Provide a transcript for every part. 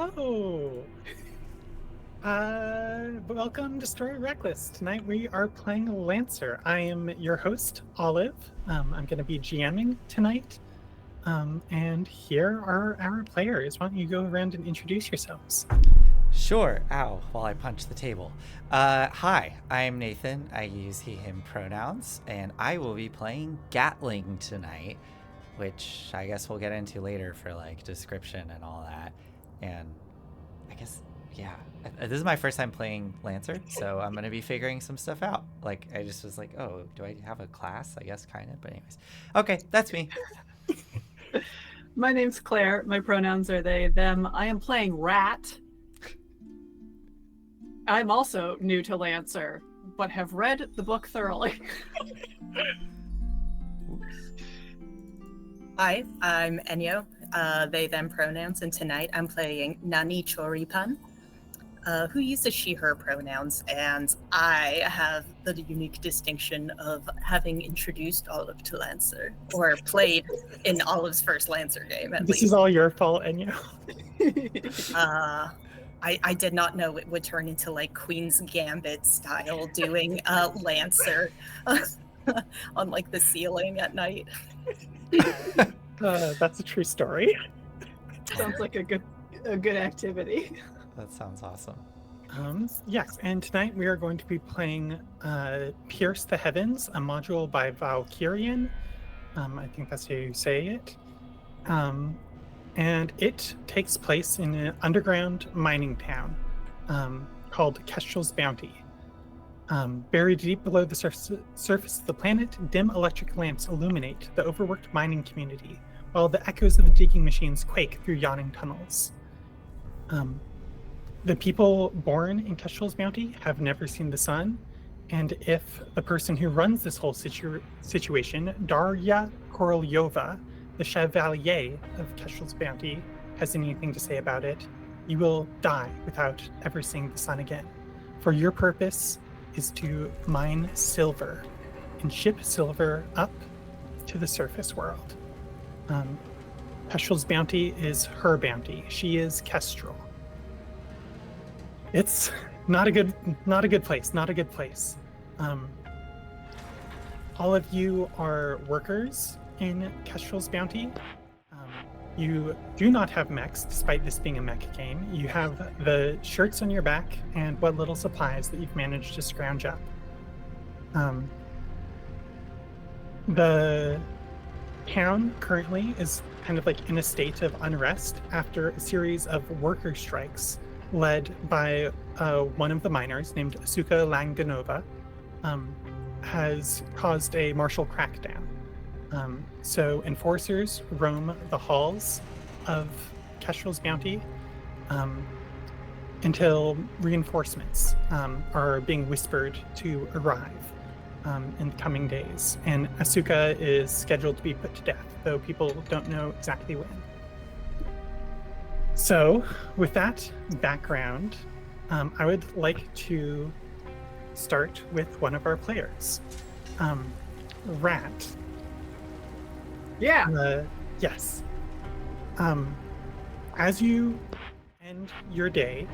Hello. Welcome to Story Reckless. Tonight we are playing Lancer. I am your host, Olive. I'm going to be GMing tonight. And here are our players. Why don't you go around and introduce yourselves? Sure. Ow, while I punch the table. Hi, I'm Nathan. I use he, him pronouns, and I will be playing Gatling tonight, which I guess we'll get into later for like description and all that. And I guess, yeah, this is my first time playing Lancer, so I'm going to be figuring some stuff out. Like, I just was like, oh, do I have a class? I guess kind of, but anyways. Okay, that's me. My name's Claire. My pronouns are they, them. I am playing Rat. I'm also new to Lancer, but have read the book thoroughly. Hi, I'm Enyo, they, them pronouns, and tonight I'm playing Nani Choripan, who uses she, her pronouns, and I have the unique distinction of having introduced Olive to Lancer, or played in Olive's first Lancer game, at This least. is all your fault, Enyo. I did not know it would turn into like Queen's Gambit style doing Lancer on like the ceiling at night. That's a true story. Sounds like a good activity. That sounds awesome. Yes, and tonight we are going to be playing Pierce the Heavens, a module by Valkyrian. I think that's how you say it. And it takes place in an underground mining town called Kestrel's Bounty. Buried deep below the surface of the planet, dim electric lamps illuminate the overworked mining community, while the echoes of the digging machines quake through yawning tunnels. The people born in Kestrel's Bounty have never seen the sun, and if the person who runs this whole situation, Darya Korolyova, the Chevalier of Kestrel's Bounty, has anything to say about it, you will die without ever seeing the sun again. For your purpose is to mine silver and ship silver up to the surface world. Kestrel's Bounty is her bounty. She is Kestrel. It's not a good place. Not a good place. All of you are workers in Kestrel's Bounty. You do not have mechs, despite this being a mech game. You have the shirts on your back and what little supplies that you've managed to scrounge up. The town currently is kind of like in a state of unrest after a series of worker strikes led by one of the miners named Asuka Langanova has caused a martial crackdown. So enforcers roam the halls of Kestrel's Bounty until reinforcements are being whispered to arrive in the coming days. And Asuka is scheduled to be put to death, though people don't know exactly when. So with that background, I would like to start with one of our players. Rat. Yeah. Yes. As you end your day,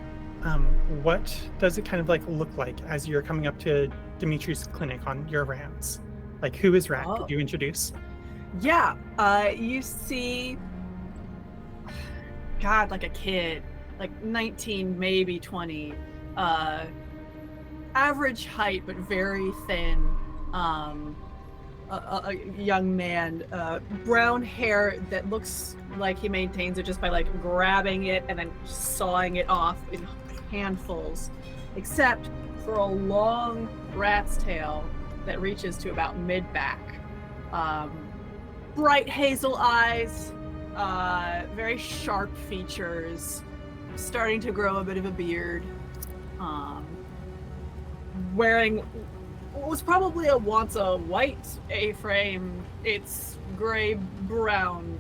what does it kind of like look like as you're coming up to Dimitri's clinic on your rounds? Like, who is Rat? Could you introduce? Yeah. You see, God, like a kid, like 19, maybe 20. Average height, but very thin. A young man, brown hair that looks like he maintains it just by like grabbing it and then sawing it off in handfuls, except for a long rat's tail that reaches to about mid-back. Bright hazel eyes, very sharp features, starting to grow a bit of a beard, wearing was probably once a white A-frame. It's gray-brown,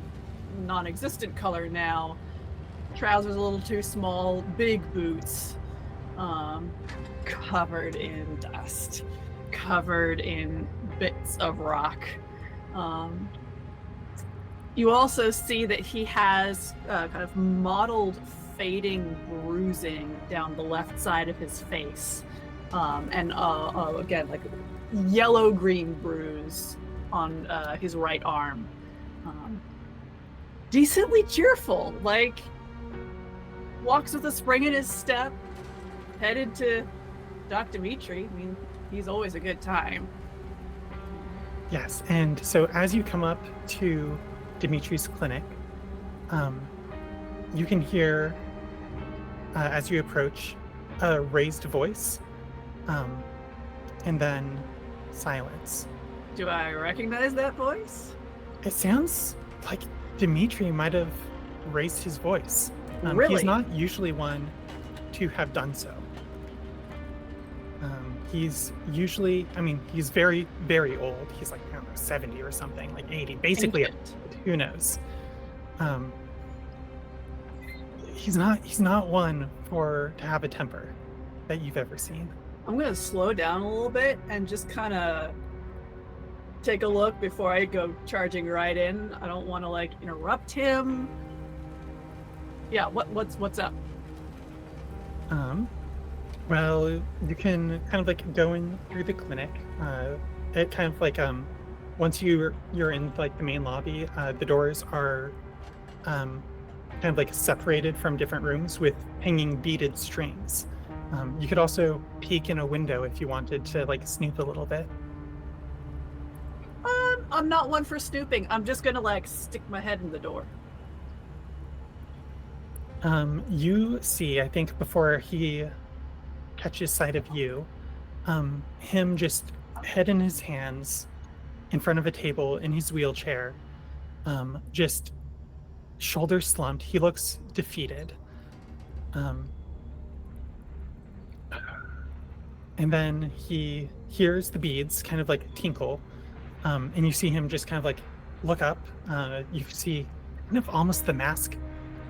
non-existent color now. Trousers a little too small, big boots, covered in dust, covered in bits of rock. You also see that he has kind of mottled fading bruising down the left side of his face, and again like yellow-green bruise on his right arm. Decently cheerful, like walks with a spring in his step, headed to Doc Dimitri. I mean, he's always a good time. Yes, and so as you come up to Dimitri's clinic, you can hear, as you approach, a raised voice, and then silence. Do I recognize that voice? It sounds like Dimitri might have raised his voice. Really? He's not usually one to have done so. He's usually, he's very, very old. He's like, I don't know, 70 or something, like 80, basically, who knows? He's not one to have a temper that you've ever seen. I'm gonna slow down a little bit and just kind of take a look before I go charging right in. I don't want to like interrupt him. Yeah, what's up? Well, you can kind of like go in through the clinic. It kind of like once you're in like the main lobby, the doors are kind of like separated from different rooms with hanging beaded strings. You could also peek in a window if you wanted to like snoop a little bit. I'm not one for snooping. I'm just gonna like stick my head in the door. You see, I think before he catches sight of you, him just head in his hands in front of a table in his wheelchair, just shoulders slumped. He looks defeated. And then he hears the beads kind of like tinkle, and you see him just kind of like look up. You see kind of almost the mask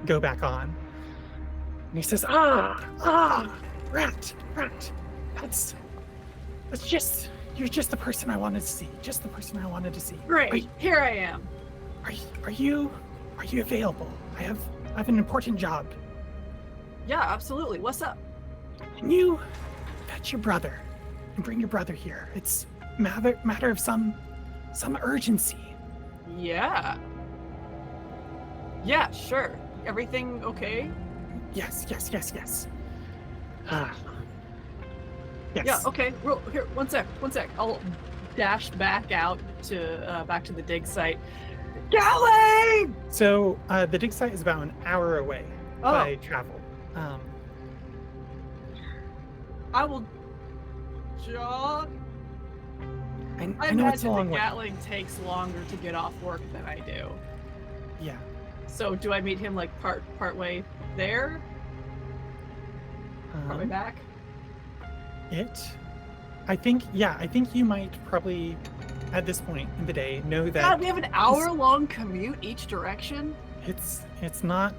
go back on. And he says, Rat, that's you're just the person I wanted to see. Just the person I wanted to see. Great, here I am. Are you available? I have an important job. Yeah, absolutely. What's up? Can you fetch your brother and bring your brother here? It's matter of some urgency. Yeah. Yeah, sure. Everything okay? Yes. Yes. Yeah, okay. Here, one sec. I'll dash back out to back to the dig site. Gatling! So the dig site is about an hour away by travel. I will jog. I know it's a long the way. Gatling takes longer to get off work than I do. Yeah. So do I meet him like part way there? Partway back? I think you might probably at this point in the day know that God, we have an hour-long commute each direction. It's not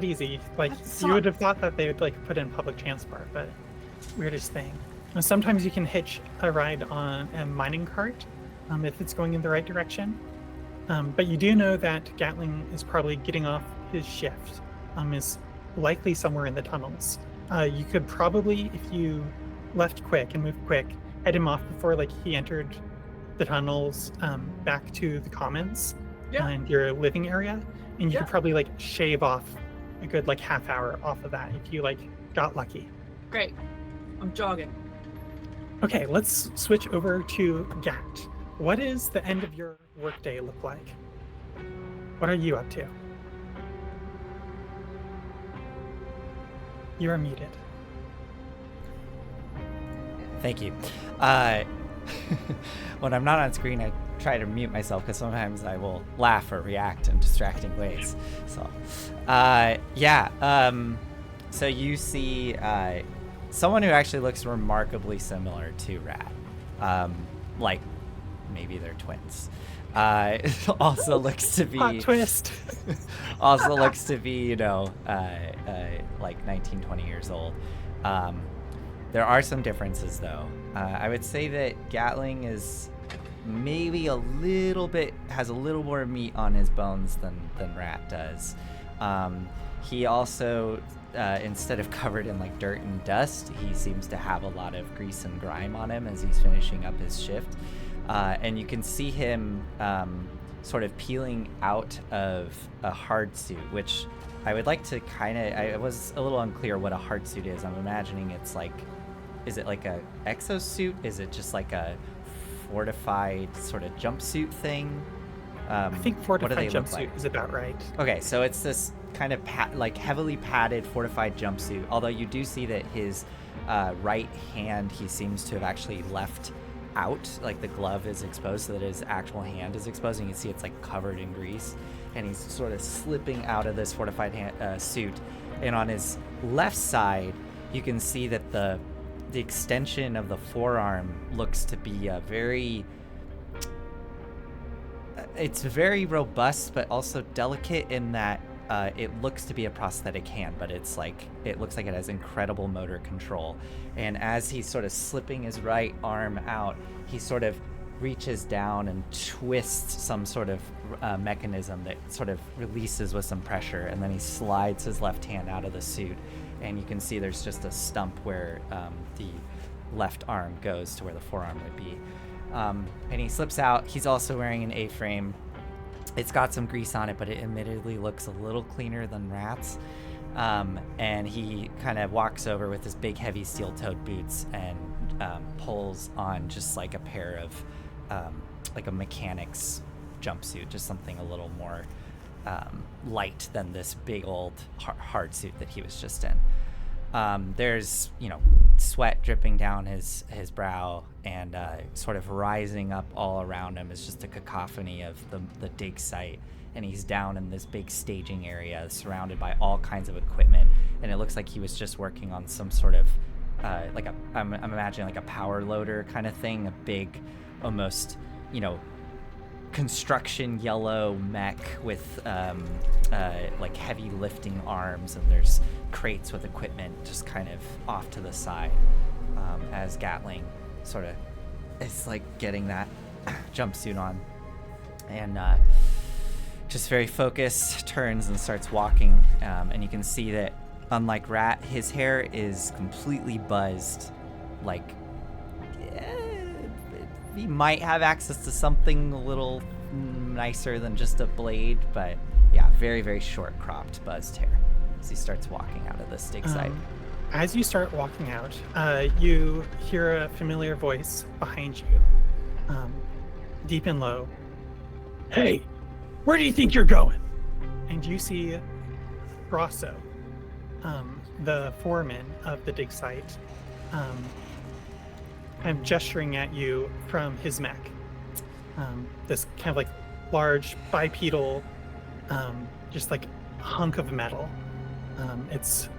easy. Like you would have thought that they would like put in public transport, but weirdest thing. Sometimes you can hitch a ride on a mining cart if it's going in the right direction. But you do know that Gatling is probably getting off his shift. Is likely somewhere in the tunnels. You could probably, if you left quick and moved quick, head him off before like he entered the tunnels back to the commons and your living area, and you could probably like shave off a good like half hour off of that if you like got lucky. Great. I'm jogging. Okay, let's switch over to Gat. What does the end of your workday look like? What are you up to? You are muted. Thank you. When I'm not on screen, I try to mute myself because sometimes I will laugh or react in distracting ways. So, so you see someone who actually looks remarkably similar to Rat. Like maybe they're twins. Also looks to be Hot twist. Also looks to be, like 19, 20 years old. There are some differences, though. I would say that Gatling is maybe has a little more meat on his bones than Rat does. He also instead of covered in like dirt and dust, he seems to have a lot of grease and grime on him as he's finishing up his shift. And you can see him sort of peeling out of a hard suit, which I would like to I was a little unclear what a hard suit is. I'm imagining it's like, is it like a exosuit? Is it just like a fortified sort of jumpsuit thing? I think fortified jumpsuit is about right. Okay, so it's this kind of like heavily padded fortified jumpsuit, although you do see that his right hand he seems to have actually left out, like the glove is exposed so that his actual hand is exposed, and you can see it's like covered in grease, and he's sort of slipping out of this fortified suit. And on his left side you can see that the extension of the forearm looks to be a very it's very robust but also delicate in that it looks to be a prosthetic hand, but it looks like it has incredible motor control. And as he's sort of slipping his right arm out, he sort of reaches down and twists some sort of mechanism that sort of releases with some pressure, and then he slides his left hand out of the suit, and you can see there's just a stump where the left arm goes to where the forearm would be. And he slips out. He's also wearing an A-frame. It's got some grease on it, but it admittedly looks a little cleaner than Rat's. And he kind of walks over with his big, heavy steel-toed boots and pulls on just like a pair of, like a mechanic's jumpsuit, just something a little more light than this big old hard suit that he was just in. There's, sweat dripping down his brow, and sort of rising up all around him is just a cacophony of the dig site. And he's down in this big staging area surrounded by all kinds of equipment, and it looks like he was just working on some sort of I'm imagining like a power loader kind of thing, a big almost construction yellow mech with like heavy lifting arms, and there's crates with equipment just kind of off to the side, as Gatling sort of is like getting that jumpsuit on, and just very focused turns and starts walking, and you can see that unlike Rat, his hair is completely buzzed. Like he might have access to something a little nicer than just a blade, but yeah, very, very short cropped buzzed hair as he starts walking out of this dig site. As you start walking out, you hear a familiar voice behind you, deep and low. Hey, where do you think you're going? And you see Grosso, the foreman of the dig site, kind of gesturing at you from his mech. This kind of like large bipedal, just like hunk of metal. It's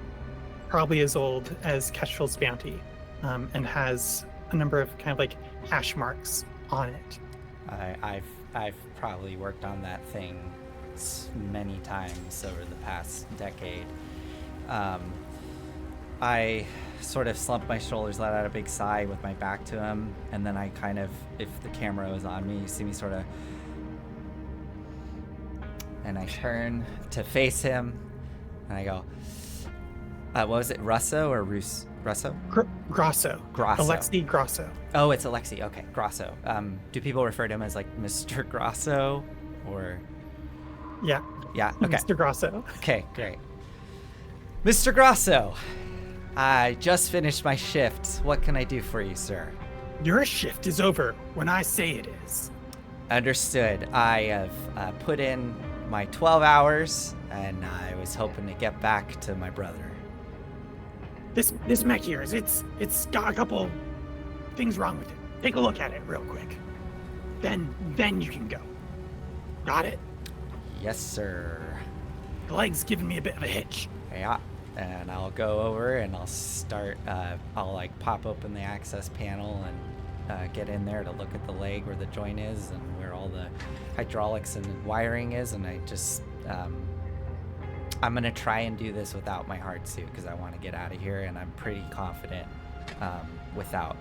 probably as old as Kestrel's bounty, and has a number of kind of like hash marks on it. I've probably worked on that thing many times over the past decade. I sort of slump my shoulders, let out a big sigh with my back to him, and then I kind of, if the camera was on me, you see me sort of, and I turn to face him, and I go, what was it, Russo or Russo? Grosso. Alexi Grosso. Oh, it's Alexi. Okay, Grosso. Do people refer to him as like Mr. Grosso, or? Yeah. Yeah. Okay. Mr. Grosso. Okay, great. Mr. Grosso, I just finished my shift. What can I do for you, sir? Your shift is over when I say it is. Understood. I have put in my 12 hours, and I was hoping to get back to my brother. This mech here it's got a couple things wrong with it. Take a look at it real quick. Then you can go. Got it? Yes, sir. The leg's giving me a bit of a hitch. Yeah. And I'll go over and I'll start, I'll like pop open the access panel and get in there to look at the leg where the joint is and where all the hydraulics and wiring is. And I just, I'm going to try and do this without my hard suit because I want to get out of here. And I'm pretty confident without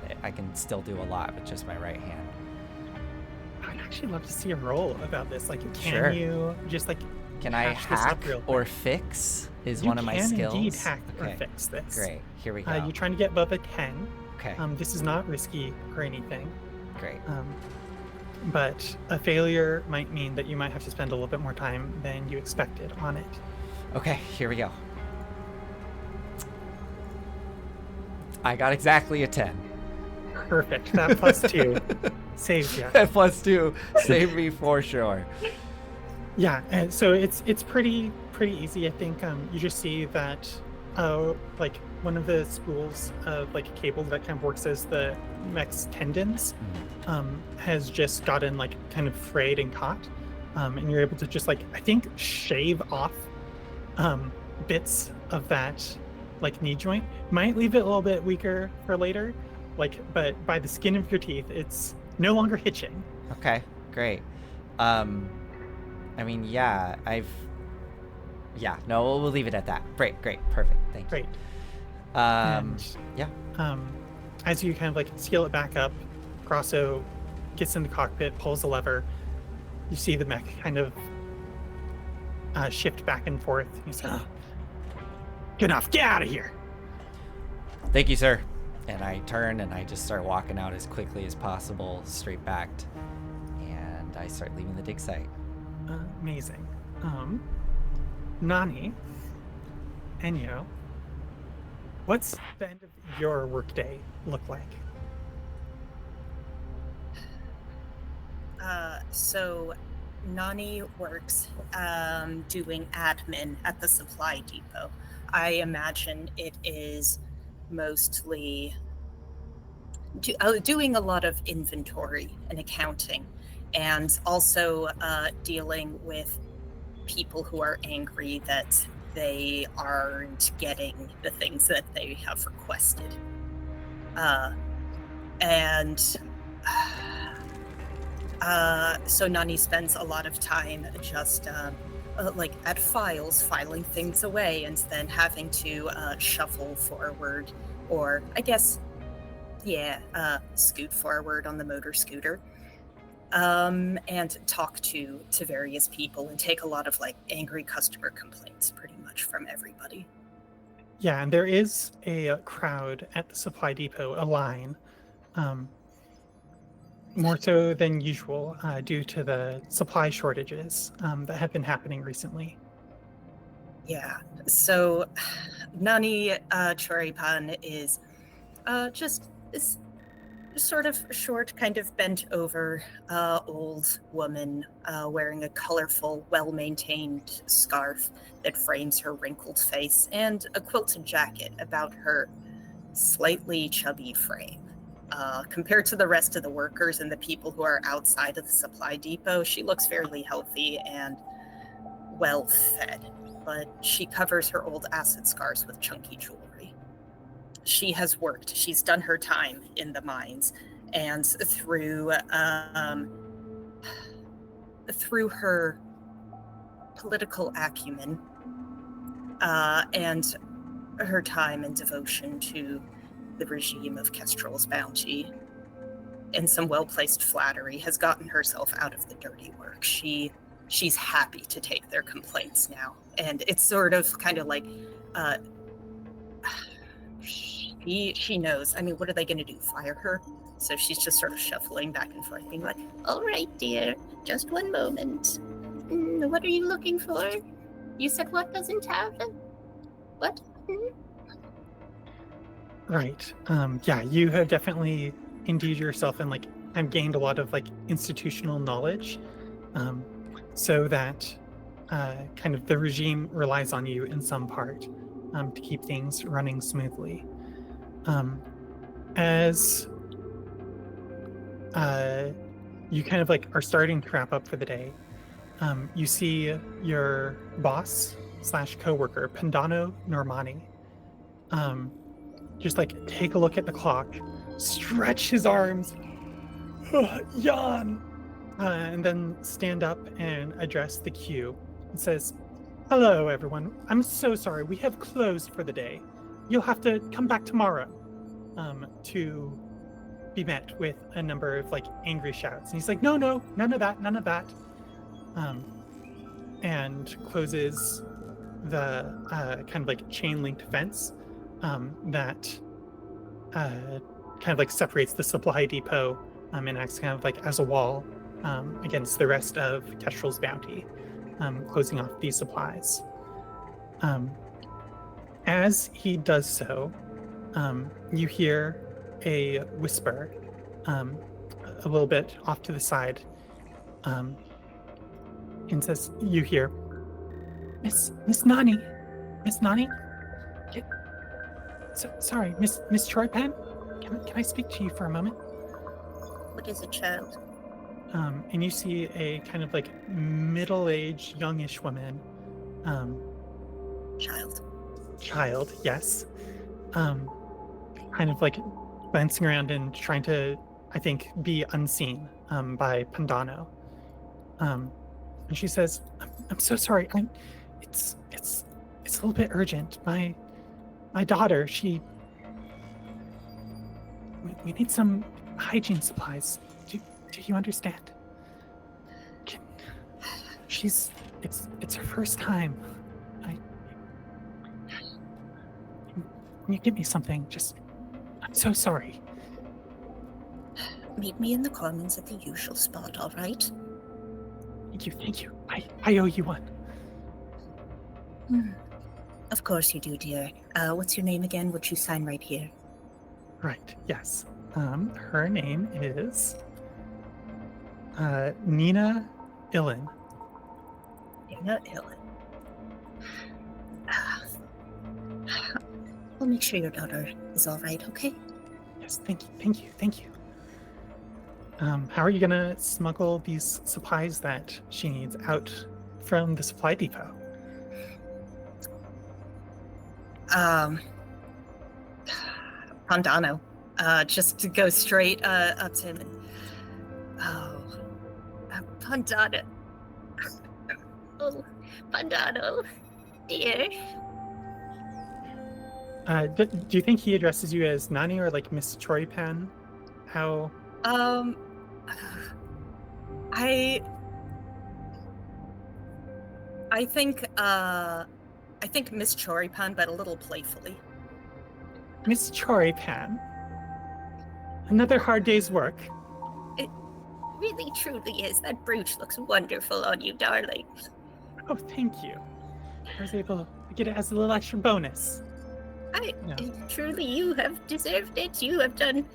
it. I can still do a lot with just my right hand. I'd actually love to see a roll about this. Like, can Sure. you just like Can I hash this up hack real or quick. fix? Is You one of my can skills. indeed hack Okay. or fix this. Great. Here we go. You're trying to get above a 10. Okay. This is not risky or anything. Great. But a failure might mean that you might have to spend a little bit more time than you expected on it. Okay, here we go. I got exactly a 10. Perfect. That plus 2 saves you. That plus 2 saved me for sure. Yeah, and so it's pretty easy. I think you just see that like one of the spools of like a cable that kind of works as the mech's tendons has just gotten like kind of frayed and caught, and you're able to just like I think shave off bits of that like knee joint. Might leave it a little bit weaker for later, like, but by the skin of your teeth, it's no longer hitching. Okay, great. I mean, yeah, no, we'll leave it at that. Great, perfect, thank you. Great. Yeah. As you kind of like scale it back up, Grosso gets in the cockpit, pulls the lever. You see the mech kind of shift back and forth. You say, "Good enough, get out of here!" Thank you, sir. And I turn and I just start walking out as quickly as possible, straight backed, and I start leaving the dig site. Amazing. Nani, Enyo, what's the end of your workday look like? So Nani works doing admin at the supply depot. I imagine it is mostly doing a lot of inventory and accounting, and also dealing with people who are angry that they aren't getting the things that they have requested. So Nani spends a lot of time just like at files, filing things away, and then having to shuffle forward, or I guess, scoot forward on the motor scooter, and talk to various people and take a lot of like angry customer complaints pretty much from everybody. Yeah, and there is a crowd at the supply depot, a line, more so than usual due to the supply shortages that have been happening recently. Yeah, so Nani Choripan is just this sort of short, kind of bent over old woman wearing a colorful, well-maintained scarf that frames her wrinkled face, and a quilted jacket about her slightly chubby frame. Compared to the rest of the workers and the people who are outside of the supply depot, she looks fairly healthy and well-fed, but she covers her old acid scars with chunky jewelry. She has worked, she's done her time in the mines, and through her political acumen and her time and devotion to the regime of Kestrel's bounty and some well-placed flattery, has gotten herself out of the dirty work. She's happy to take their complaints now, and it's sort of kind of like she knows. I mean, what are they going to do? Fire her? So she's just sort of shuffling back and forth, being like, "All right, dear, just one moment. What are you looking for? You said what doesn't have them? What? Right. Yeah, you have definitely indeed yourself and like have gained a lot of like institutional knowledge, so that kind of the regime relies on you in some part to keep things running smoothly. As you kind of like are starting to wrap up for the day, you see your boss / coworker, Pandano Normani, just like take a look at the clock, stretch his arms, yawn, and then stand up and address the queue and says, "Hello, everyone. I'm so sorry. We have closed for the day. You'll have to come back tomorrow," to be met with a number of like angry shouts. And he's like, "No, none of that. and closes the kind of like chain linked fence that kind of like separates the supply depot and acts kind of like as a wall against the rest of Kestrel's bounty, closing off these supplies. As he does so, you hear a whisper a little bit off to the side, and says, you hear, Miss Nani, Get, sorry, Miss Troypan, can I speak to you for a moment? What is it, child? And you see a kind of like middle-aged, youngish woman, child, yes, kind of like glancing around and trying to, I think, be unseen by Pandano. And she says, "I'm so sorry. It's a little bit urgent. My daughter, we need some hygiene supplies. Do you understand? It's her first time. Can you give me something? I'm so sorry." Meet me in the commons at the usual spot, all right? Thank you. I owe you one. Of course you do, dear. What's your name again? Would you sign right here? Right, yes. Her name is Nina Illen. Nina Illen. I'll make sure your daughter is all right, okay? Yes, thank you. How are you gonna smuggle these supplies that she needs out from the supply depot? Pandano. Just to go straight up to him and, Pandano. Oh, Pandano, dear. Do you think he addresses you as Nani or like Miss Troypan? How? I think Miss Choripan, but a little playfully. Miss Troypan. Another hard day's work. It really truly is. That brooch looks wonderful on you, darling. Oh, thank you. I was able to get it as a little extra bonus. Truly, you have deserved it. You have done.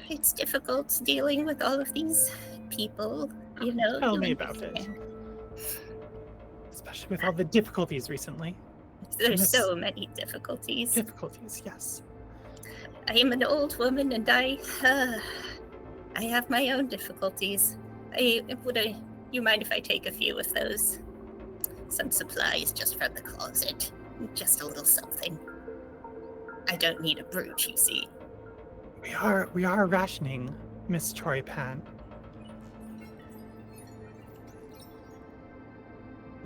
It's difficult dealing with all of these people, you know. Tell me about it. Especially with all the difficulties recently. There's so many difficulties. Difficulties, yes. I am an old woman, and I have my own difficulties. You mind if I take a few of those? Some supplies just from the closet. Just a little something. I don't need a brooch, you see. We are rationing, Miss Troypan.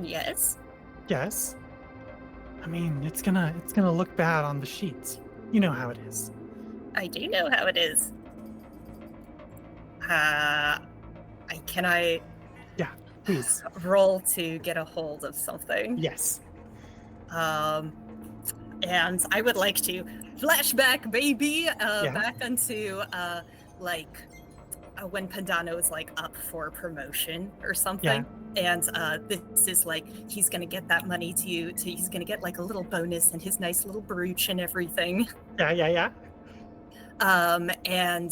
Yes? Yes. I mean, it's gonna look bad on the sheets. You know how it is. I do know how it is. Can I? Yeah, please. Roll to get a hold of something. Yes. And I would like to flashback, baby, back into when Pandano is like up for promotion or something. Yeah. And this is like he's gonna get that money he's gonna get like a little bonus and his nice little brooch and everything. Yeah. And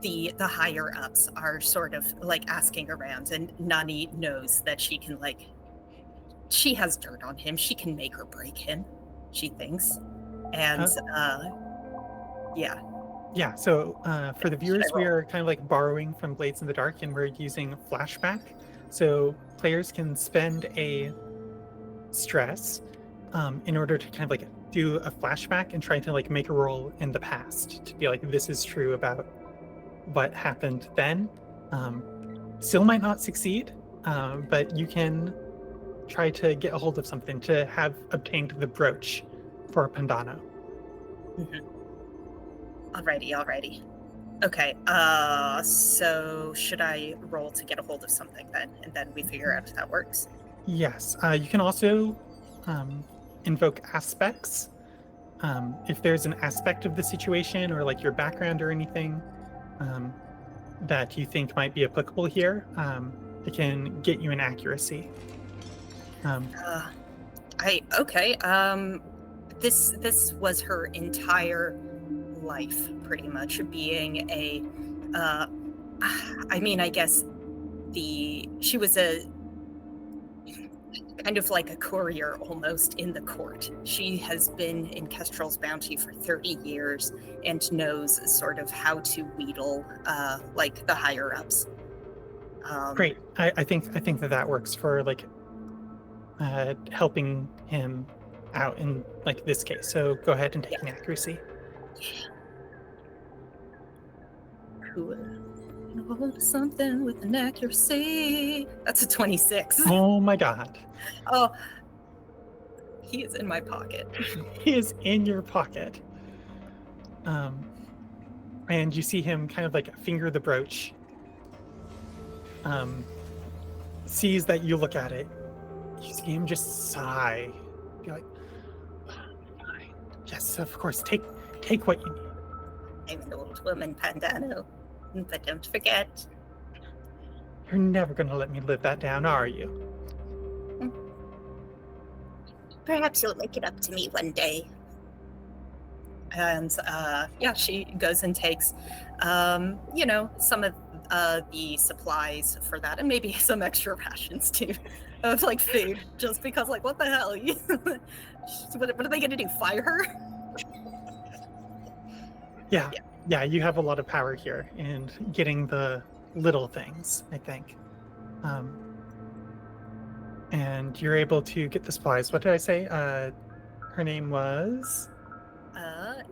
the higher ups are sort of like asking around, and Nani knows that she can she has dirt on him. She can make or break him, she thinks. And yeah. Yeah, so for the viewers, we are kind of like borrowing from Blades in the Dark, and we're using flashback. So players can spend a stress in order to kind of like do a flashback and try to like make a roll in the past to be like, this is true about what happened then. Still might not succeed, but you can try to get a hold of something to have obtained the brooch for Pandano. Mm-hmm. Alrighty. Okay. So should I roll to get a hold of something then, and then we figure out if that works? Yes. You can also invoke aspects. If there's an aspect of the situation or like your background or anything that you think might be applicable here, it can get you an accuracy. Okay. This was her entire life, pretty much being a. I mean, I guess she was a kind of like a courier almost in the court. She has been in Kestrel's Bounty for 30 years and knows sort of how to wheedle like the higher ups. Great. I think that works for like helping him out in like this case. So go ahead and take an accuracy. Cool. Something with an accuracy. That's a 26. Oh my god. Oh, he is in my pocket. He is in your pocket. And you see him kind of like finger the brooch. Sees that you look at it. You see him just sigh. Be like, fine. Yes, of course. Take what you need. I'm an old woman, Pandano. But don't forget. You're never gonna let me live that down, are you? Perhaps you'll make it up to me one day. And yeah, she goes and takes, some of the supplies for that, and maybe some extra rations too, of like food, just because, like, what the hell? What are they gonna do? Fire her? Yeah, you have a lot of power here in getting the little things, I think. And you're able to get the supplies. What did I say? Her name was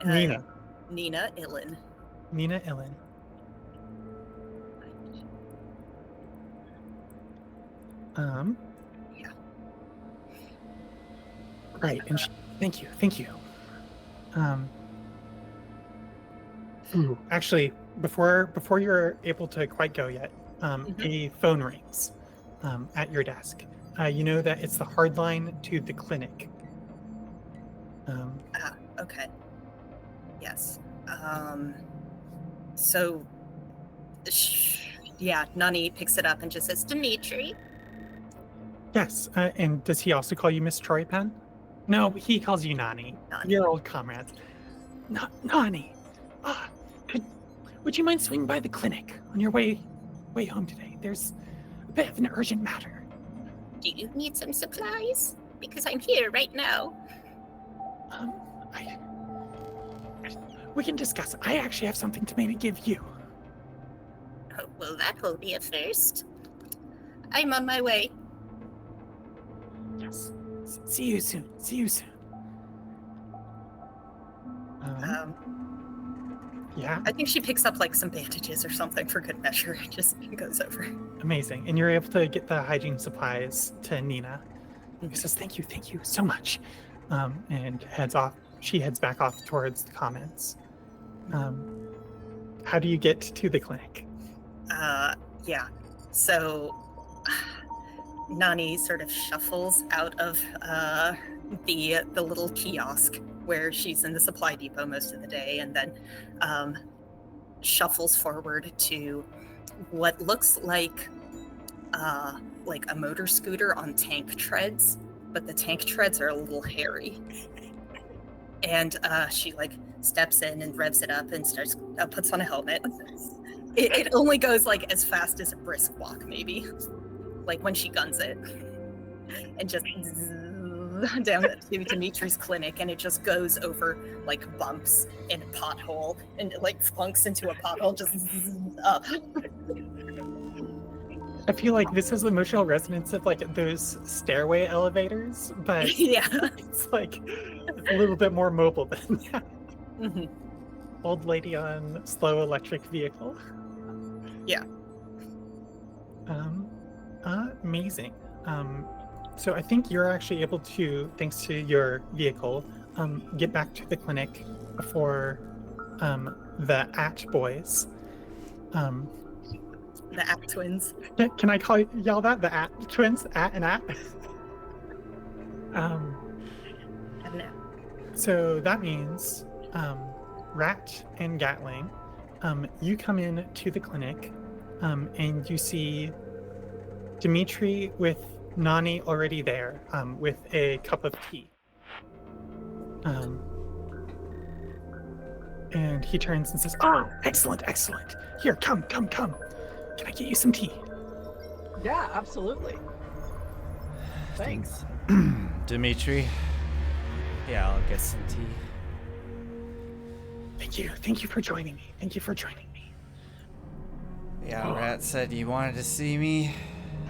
Nina. Nina Illen. Nina Illen. Yeah. Right, and thank you. Ooh, actually, before you're able to quite go yet, a phone rings at your desk. You know that it's the hard line to the clinic. Okay. Yes. So, Nani picks it up and just says, Dimitri. Yes, and does he also call you Miss Troy Penn? No, he calls you Nani. Your old comrades. Nani. Would you mind swinging by the clinic on your way home today? There's a bit of an urgent matter. Do you need some supplies? Because I'm here right now. We can discuss. I actually have something to maybe give you. Oh, well, that will be a first. I'm on my way. Yes. See you soon. Yeah. I think she picks up like some bandages or something for good measure. Just goes over. Amazing. And you're able to get the hygiene supplies to Nina. He says, thank you so much. And heads off. She heads back off towards the comments. How do you get to the clinic? Yeah. So Nani sort of shuffles out of the little kiosk where she's in the supply depot most of the day, and then shuffles forward to what looks like a motor scooter on tank treads, but the tank treads are a little hairy. And she like steps in and revs it up and starts puts on a helmet. It only goes like as fast as a brisk walk, maybe, like when she guns it, and just down to Dimitri's clinic, and it just goes over like bumps and a pothole, and it like flunks into a pothole, just up. I feel like this is emotional resonance of like those stairway elevators, but Yeah. it's like a little bit more mobile than that. Mm-hmm. Old lady on slow electric vehicle. Yeah. Amazing. So I think you're actually able to, thanks to your vehicle, get back to the clinic before the At boys. The Act Twins. Can I call y'all that? The At twins? At and At? I don't know. So that means Rat and Gatling, you come in to the clinic and you see Dimitri with Nani already there with a cup of tea. And he turns and says, "Oh, excellent, excellent. Here, come. Can I get you some tea?" Yeah, absolutely. Thanks. Dimitri. Yeah, I'll get some tea. Thank you for joining me. Yeah, Rat said you wanted to see me.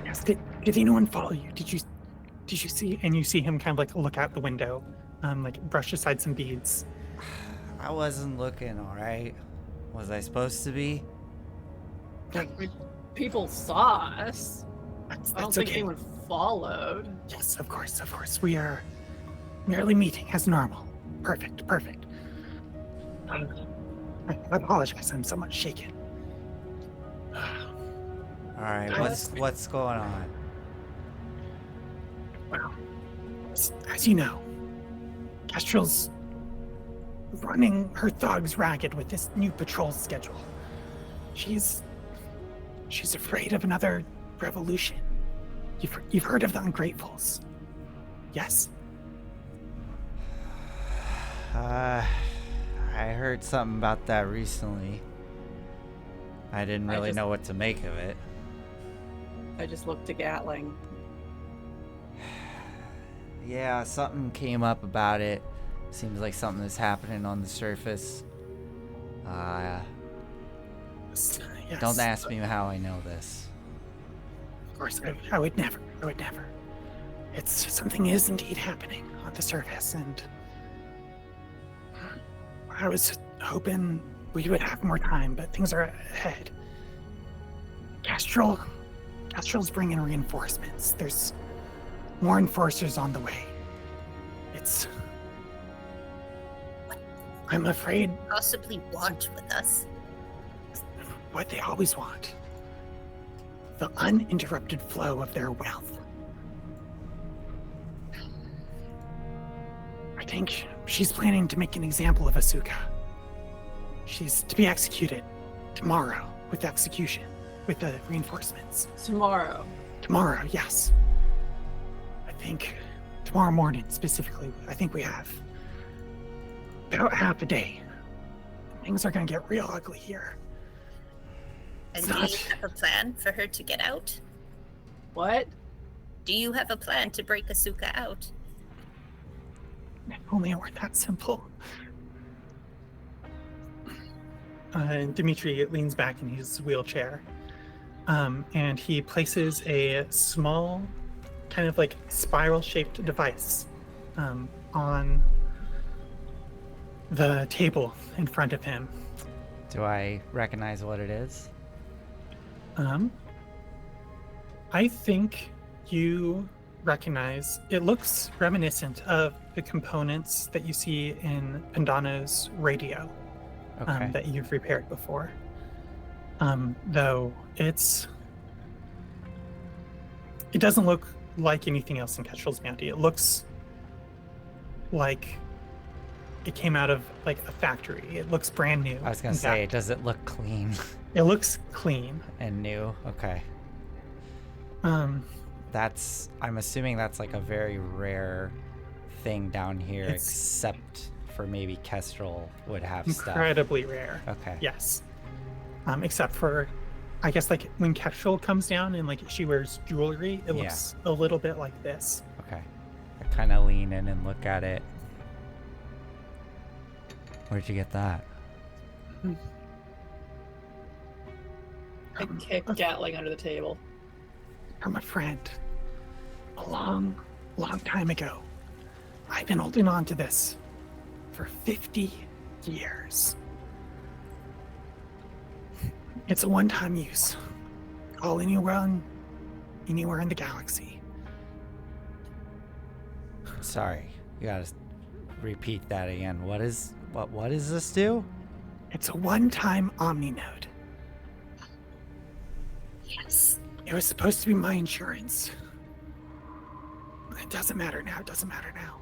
Yes, did anyone follow you? Did you see? And you see him kind of like look out the window, like brush aside some beads. I wasn't looking, alright? Was I supposed to be? People saw us. That's I don't think okay. anyone followed. Yes, of course. We are merely meeting as normal. Perfect. I apologize. I'm somewhat shaken. Alright, what's going on? Well, as you know, Kestrel's running her thugs ragged with this new patrol schedule. She's afraid of another revolution. You've heard of the Ungratefuls, yes? I heard something about that recently. I didn't really know what to make of it. I just looked to Gatling. Yeah, something came up about it. Seems like something is happening on the surface. Yes. Don't ask me how I know this. Of course, I would never. It's something is indeed happening on the surface, and I was hoping we would have more time, but things are ahead. Kestrel's bringing reinforcements. There's more enforcers on the way. I'm afraid Possibly want with us. what they always want. The uninterrupted flow of their wealth. I think she's planning to make an example of Asuka. She's to be executed tomorrow with the reinforcements. Tomorrow. Tomorrow, yes. I think tomorrow morning specifically, I think we have about half a day. Things are gonna get real ugly here. And It's do you not- have a plan for her to get out? What? Do you have a plan to break Asuka out? If only it were that simple. Dimitri leans back in his wheelchair, and he places a small, kind of like spiral-shaped device on the table in front of him. Do I recognize what it is? I think you recognize, it looks reminiscent of the components that you see in Pandano's radio. Okay. That you've repaired before. Though it doesn't look like anything else in Kestrel's Bounty. It looks like it came out of like a factory. It looks brand new. I was gonna in say, fact. does it look clean It looks clean. and new? Okay. I'm assuming that's like a very rare thing down here, It's- except for maybe Kestrel would have Incredibly rare. stuff. Okay. Yes. Except for, I guess, like when Kestrel comes down and like she wears jewelry, it looks a little bit like this. Okay. I kind of lean in and look at it. Where'd you get that? I kicked Gatling under the table. From a friend. A long time ago. I've been holding on to this for 50 years. It's a one-time use. Call anywhere in the galaxy. Sorry, you gotta repeat that again. What does this do? It's a one-time Omni node. Yes. It was supposed to be my insurance. It doesn't matter now. It doesn't matter now.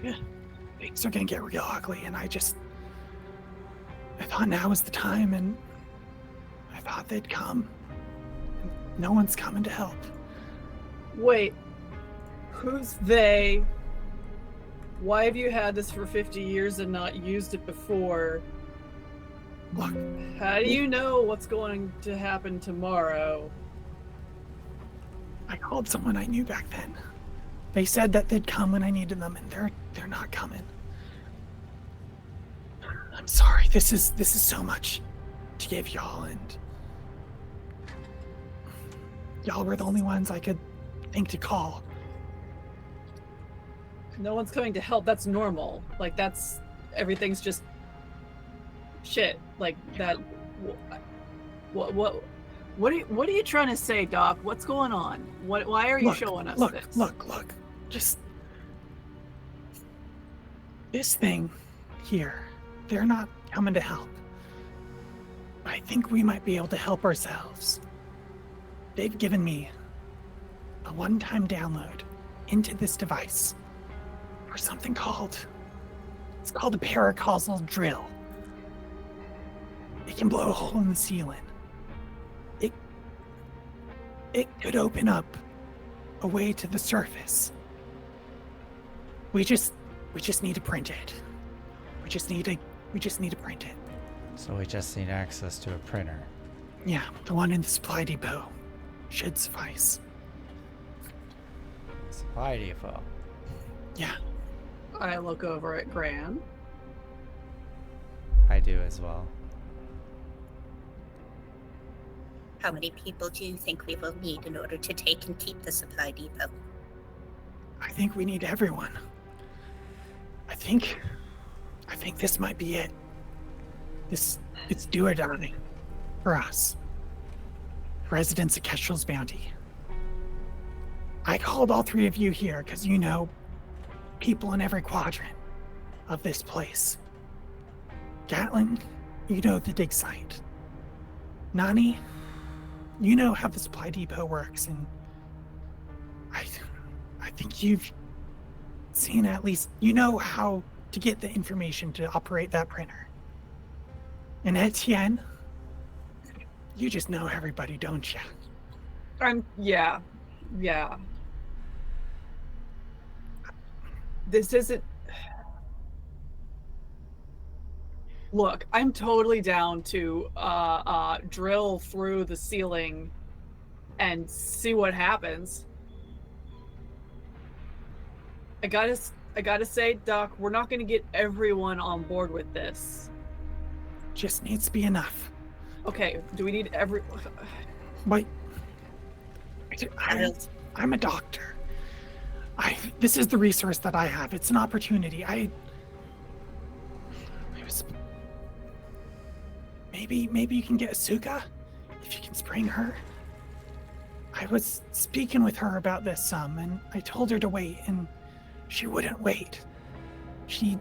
Yeah, things are gonna get real ugly, and I thought now was the time, and I thought they'd come. No one's coming to help. Wait, who's they? Why have you had this for 50 years and not used it before? Look, How do you know what's going to happen tomorrow? I called someone I knew back then. They said that they'd come when I needed them, and they're not coming. I'm sorry. This is so much to give y'all, and y'all were the only ones I could think to call. No one's coming to help. That's normal. Like, everything's just shit. Like that. What are you trying to say, Doc? What's going on? Why are you showing us this? Look. Just this thing here. They're not coming to help. I think we might be able to help ourselves. They've given me a one-time download into this device for something it's called a paracausal drill. It can blow a hole in the ceiling. It could open up a way to the surface. We just need to print it. We just need to print it. So we just need access to a printer. Yeah, the one in the supply depot should suffice. Supply depot. Yeah. I look over at Gran. I do as well. How many people do you think we will need in order to take and keep the supply depot? I think we need everyone. I think this might be it. It's do or die for us. Residents of Kestrel's Bounty. I called all three of you here because you know people in every quadrant of this place. Gatling, you know the dig site. Nani, you know how the supply depot works, and I think you've seen at least, you know how to get the information to operate that printer. And Etienne, you just know everybody, don't you? Yeah. This isn't. Look, I'm totally down to drill through the ceiling and see what happens. I gotta say, Doc, we're not gonna get everyone on board with this. Just needs to be enough. Okay, do we need every? But I'm a doctor. This is the resource that I have. It's an opportunity. Maybe you can get Asuka, if you can spring her. I was speaking with her about this and I told her to wait, and she wouldn't wait. She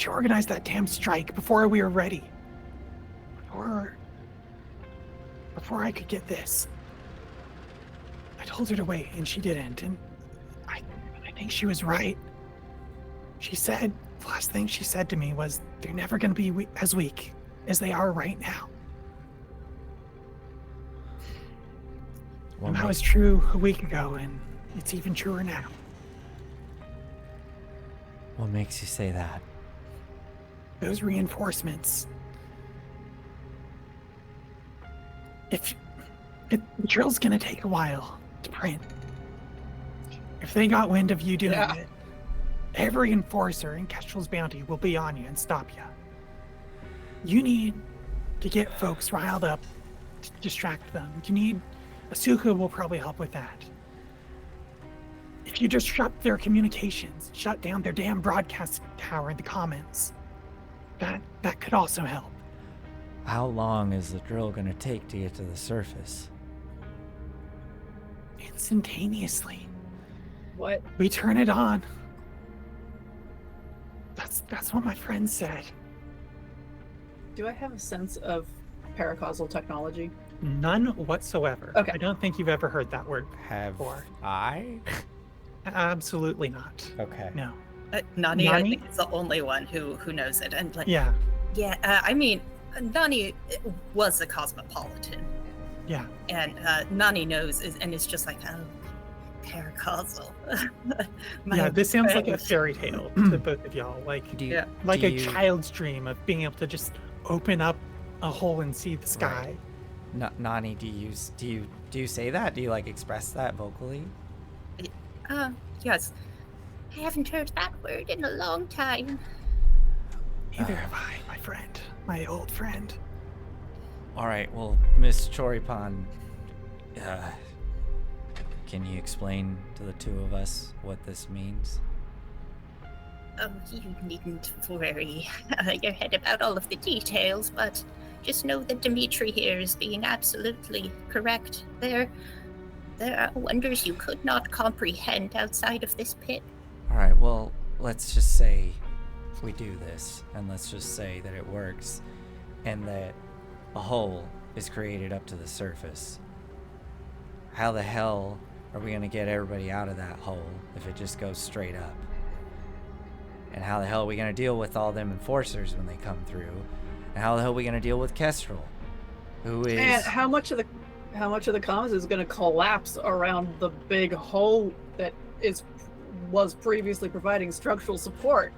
organized that damn strike before we were ready. Before I could get this. I told her to wait, and she didn't, and I think she was right. She said, the last thing she said to me was, they're never going to be as weak as they are right now. And that was true a week ago, and it's even truer now. What makes you say that? Those reinforcements. The drill's gonna take a while to print. If they got wind of you doing it, every enforcer in Kestrel's Bounty will be on you and stop you. You need to get folks riled up to distract them. Asuka will probably help with that. If you disrupt their communications, shut down their damn broadcast tower in the comments, that could also help. How long is the drill gonna take to get to the surface? Instantaneously. What? We turn it on. That's what my friend said. Do I have a sense of paracausal technology? None whatsoever. Okay. I don't think you've ever heard that word Have before. I? Absolutely not. Okay. No. Nani, I Nani? think, is the only one who knows it. And like, Yeah. yeah, I mean, Nani was a cosmopolitan, Yeah. and Nani knows and is just like, oh, paracausal. Yeah. This sounds like a friend. fairy tale to both of y'all. Like Do you, Yeah. like do a you- child's dream of being able to just open up a hole and see the sky. Nani, do you say that? Do you like express that vocally? Yes. I haven't heard that word in a long time. Neither have I, my friend. My old friend. All right. Well, Miss Choripan, can you explain to the two of us what this means? Oh, you needn't worry your head about all of the details, but just know that Dimitri here is being absolutely correct. There are wonders you could not comprehend outside of this pit. All right. Well, let's just say we do this, and let's just say that it works, and that a hole is created up to the surface. How the hell are we gonna get everybody out of that hole if it just goes straight up? And how the hell are we gonna deal with all them enforcers when they come through? And how the hell are we gonna deal with Kestrel, who is? And how much of the comms is going to collapse around the big hole that was previously providing structural support?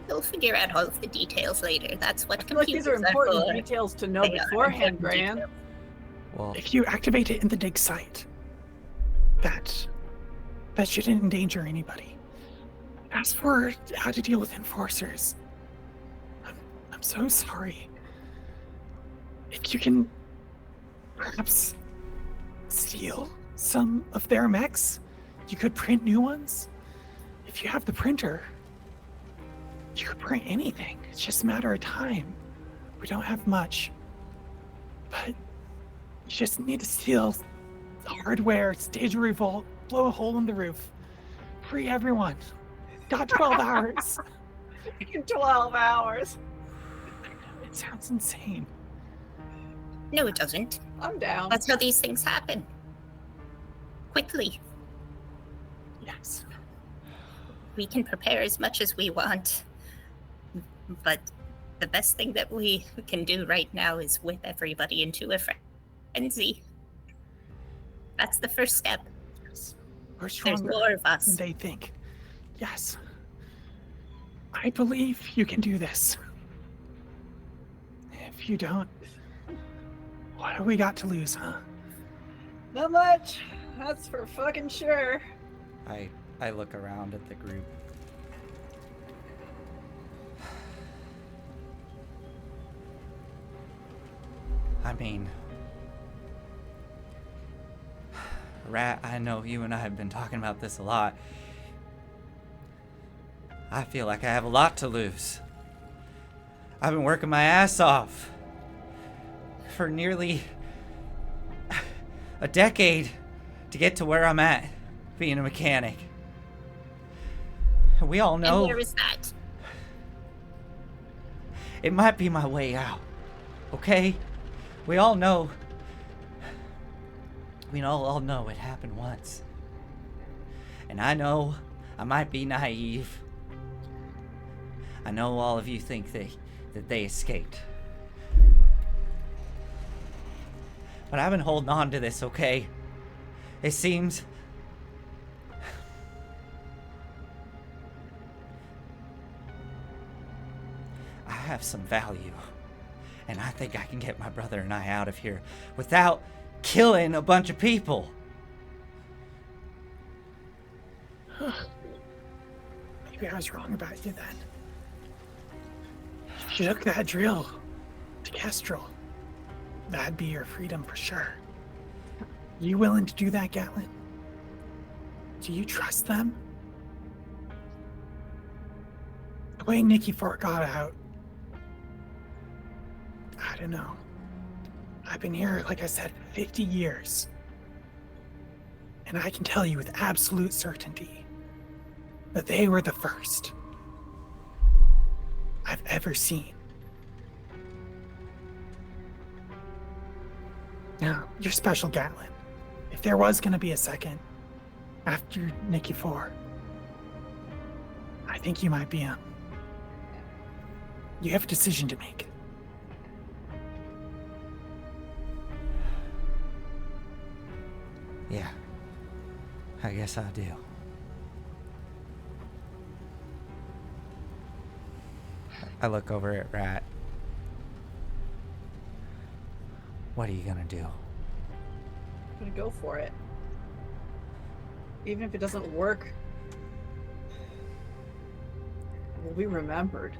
We'll figure out all of the details later. That's what I feel like computers these are important for. details to know They are beforehand, important Gran. details. Well, If you activate it in the dig site, that shouldn't endanger anybody. As for how to deal with enforcers, I'm so sorry. If you can perhaps steal some of their mechs, you could print new ones. If you have the printer, you could print anything. It's just a matter of time. We don't have much, but you just need to steal the hardware, stage a revolt, blow a hole in the roof, free everyone. Got 12 hours. In 12 hours. It sounds insane. No, it doesn't. I'm down. That's how these things happen. Quickly. Yes. We can prepare as much as we want. But the best thing that we can do right now is whip everybody into a frenzy. That's the first step. Yes. We're There's stronger more of than us. they think. Yes. I believe you can do this. If you don't, what have we got to lose, huh? Not much. That's for fucking sure. I look around at the group. I mean, Rat, I know you and I have been talking about this a lot. I feel like I have a lot to lose. I've been working my ass off for nearly a decade to get to where I'm at, being a mechanic. We all know And where is that? it might be my way out, okay? We all know it happened once. And I know I might be naive. I know all of you think that they escaped. But I've been holding on to this, okay? It seems I have some value. And I think I can get my brother and I out of here without killing a bunch of people. Maybe I was wrong about you then. If you took that drill to Kestrel, that'd be your freedom for sure. You willing to do that, Gatlin? Do you trust them? The way Nikki Fort got out, I don't know. I've been here, like I said, 50 years. And I can tell you with absolute certainty that they were the first. I've ever seen. Now, you're special, Gatlin. If there was going to be a second after Nikki 4, I think you might be him. You have a decision to make. Yeah. I guess I do. I look over at Rat. What are you gonna do? I'm gonna go for it. Even if it doesn't work, we'll be remembered.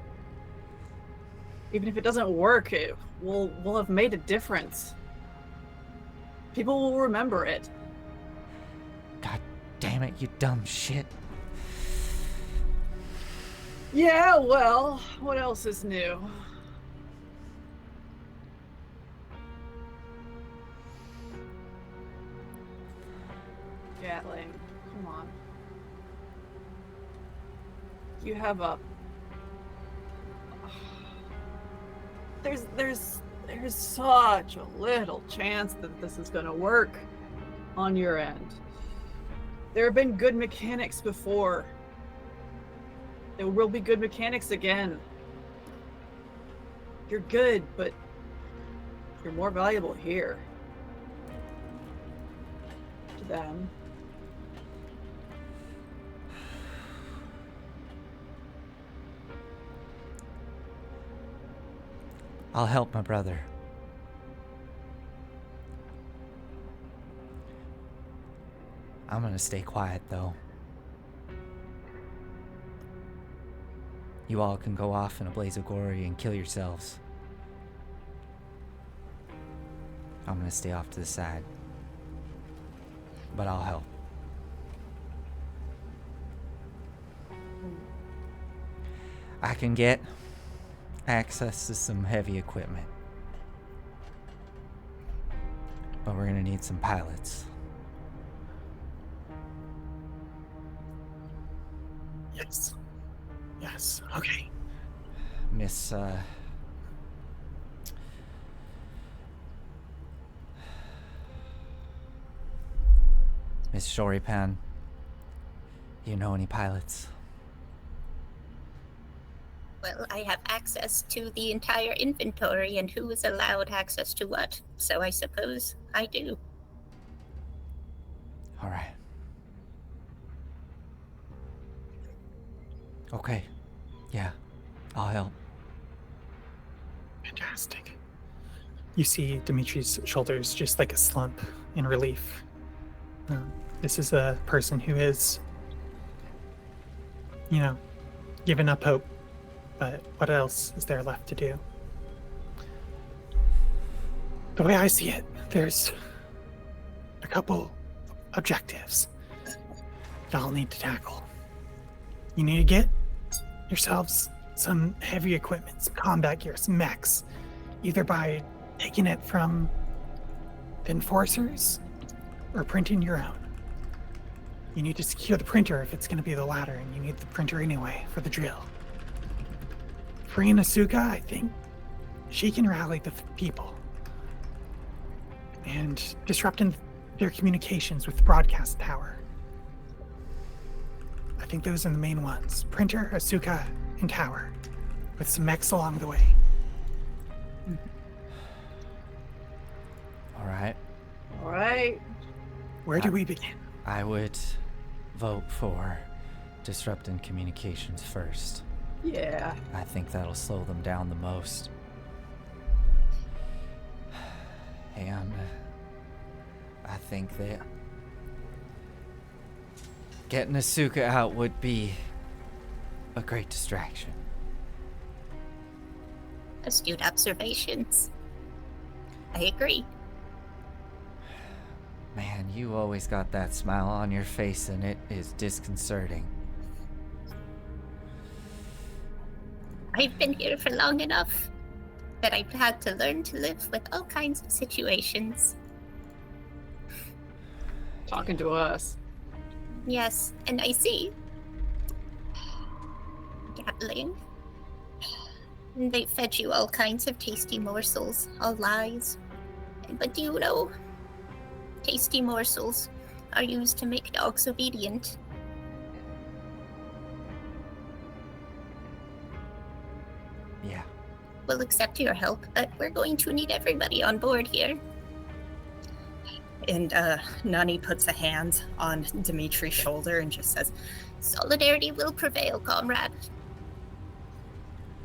Even if it doesn't work, we'll have made a difference. People will remember it. God damn it, you dumb shit. Yeah, well, what else is new? Gatling, come on. You have a... There's such a little chance that this is gonna work on your end. There have been good mechanics before. There will be good mechanics again. You're good, but you're more valuable here. To them. I'll help my brother. I'm gonna stay quiet, though. You all can go off in a blaze of glory and kill yourselves. I'm gonna stay off to the side. But I'll help. I can get access to some heavy equipment. But we're gonna need some pilots. Yes. Yes. Okay. Miss, Miss Shoripan, you know any pilots? Well, I have access to the entire inventory and who is allowed access to what, so I suppose I do. All right. Okay. Yeah, I'll help. Fantastic. You see Dimitri's shoulders just like a slump in relief. This is a person who is, given up hope. But what else is there left to do? The way I see it, there's a couple objectives that I'll need to tackle. You need to get yourselves some heavy equipment, some combat gear, some mechs, either by taking it from the enforcers or printing your own. You need to secure the printer if it's going to be the latter, and you need the printer anyway for the drill. Freeing Asuka, I think she can rally the people. And disrupting their communications with the broadcast tower. I think those are the main ones. Printer, Asuka, and tower. With some mechs along the way. All right. All right. Where do we begin? I would vote for disrupting communications first. Yeah. I think that'll slow them down the most. And I think that getting Asuka out would be a great distraction. Astute observations. I agree. Man, you always got that smile on your face, and it is disconcerting. I've been here for long enough that I've had to learn to live with all kinds of situations. Talking to us. Yes, and I see. Gatling. They fed you all kinds of tasty morsels, all lies. But do you know, tasty morsels are used to make dogs obedient. Yeah. We'll accept your help, but we're going to need everybody on board here. And Nani puts a hand on Dimitri's shoulder and just says, Solidarity will prevail, comrade.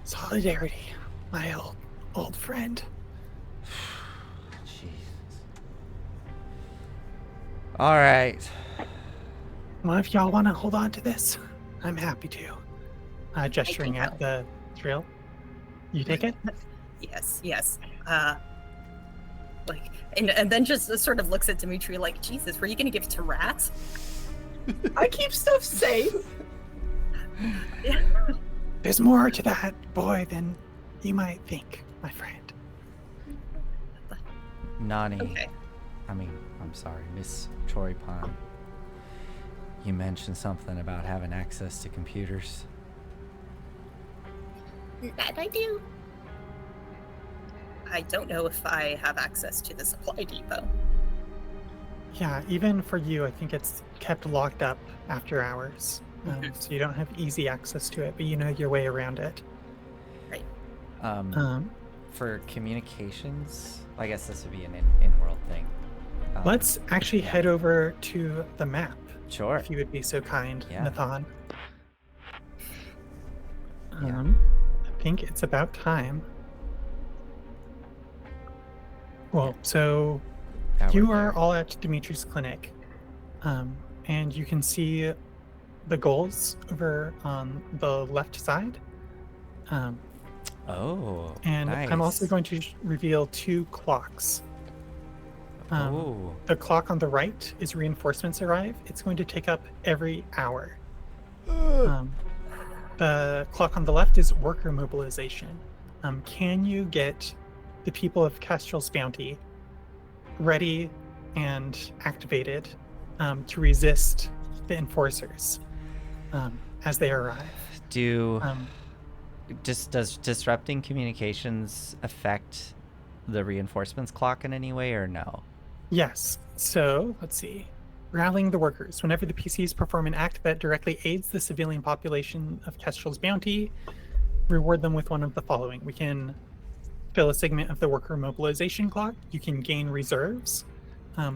Solidarity, my old friend. Jesus. All right. Well, if y'all want to hold on to this, I'm happy to. Gesturing think at the trail. You take it? yes. And then just sort of looks at Dimitri like, Jesus, were you going to give it to rats? I keep stuff safe. Yeah. There's more to that boy than you might think, my friend. Nani. Okay. I'm sorry, Miss Choripan. You mentioned something about having access to computers. That I do. I don't know if I have access to the supply depot. Yeah, even for you, I think it's kept locked up after hours. So you don't have easy access to it, but you know your way around it. For communications, I guess this would be an in-world thing. Let's actually head over to the map, Sure. if you would be so kind, Yeah. Nathan. Yeah. I think it's about time. Well, so Yeah, you we're are there. all at Dimitri's clinic, and you can see the goals over on the left side. Oh, And nice. I'm also going to reveal 2 clocks. Oh, The clock on the right is reinforcements arrive. It's going to tick up every hour. The clock on the left is worker mobilization. Can you get the people of Kestrel's Bounty ready and activated to resist the enforcers as they arrive? Does disrupting communications affect the reinforcements clock in any way, or no? Yes. So let's see. Rallying the workers. Whenever the PCs perform an act that directly aids the civilian population of Kestrel's Bounty, reward them with one of the following. We can fill a segment of the worker mobilization clock. You can gain reserves,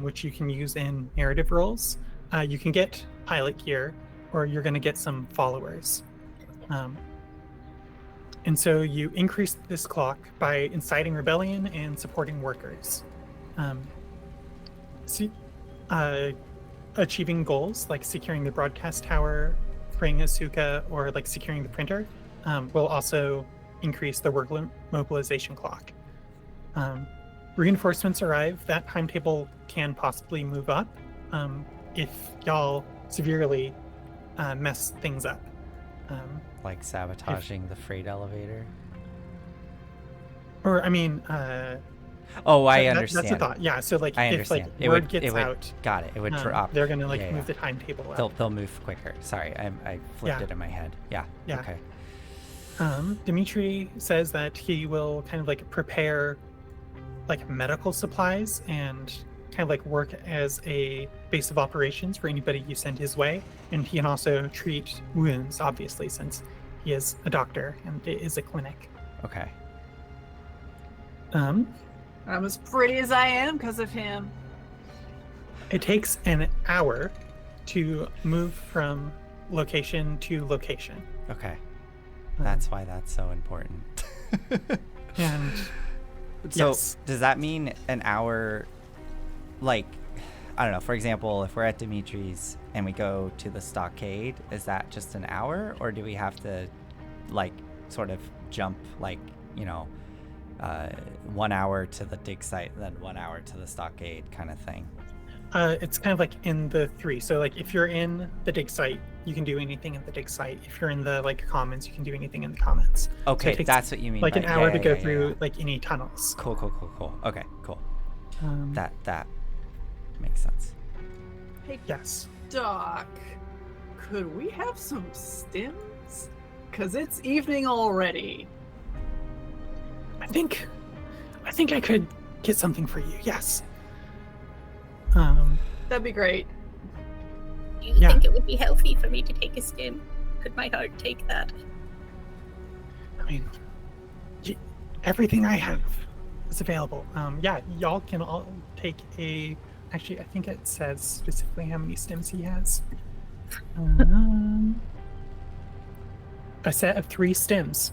which you can use in narrative roles. You can get pilot gear, or you're going to get some followers. And so you increase this clock by inciting rebellion and supporting workers. Achieving goals like securing the broadcast tower, freeing Asuka, or like securing the printer will also increase the work mobilization clock. Reinforcements arrive. That timetable can possibly move up if y'all severely mess things up. Like sabotaging the freight elevator? Or, I mean, Oh, I that's understand. a thought. Yeah, so like I if like understand. word gets out, Got it. It would drop. they're gonna like Yeah, move yeah. the timetable up. They'll move quicker. Sorry, I flipped Yeah. it in my head. Yeah. Yeah. Okay. Dimitri says that he will kind of like prepare like medical supplies and kind of like work as a base of operations for anybody you send his way. And he can also treat wounds, obviously, since he is a doctor and it is a clinic. Okay. I'm as pretty as I am because of him. It takes an hour to move from location to location. Okay. Um, That's why that's so important. And So yes. does that mean an hour, like, I don't know, for example, if we're at Dimitri's and we go to the stockade, is that just an hour, or do we have to like sort of jump like, 1 hour to the dig site, then 1 hour to the stockade kind of thing? It's kind of like in the 3. So like if you're in the dig site, you can do anything in the dig site. If you're in the like commons, you can do anything in the commons. Okay, it takes, that's what you mean. like by, an hour yeah, to go yeah, through yeah. like any tunnels. Cool. Okay, cool. Um, That makes sense. Hey, yes. Doc, could we have some stims? Because it's evening already. think I could get something for you. Yes. That'd be great. Do you Yeah. think it would be healthy for me to take a stim? Could my heart take that? I mean, everything I have is available. Yeah, y'all can all take a. Actually, I think it says specifically how many stems he has. A set of 3 stems.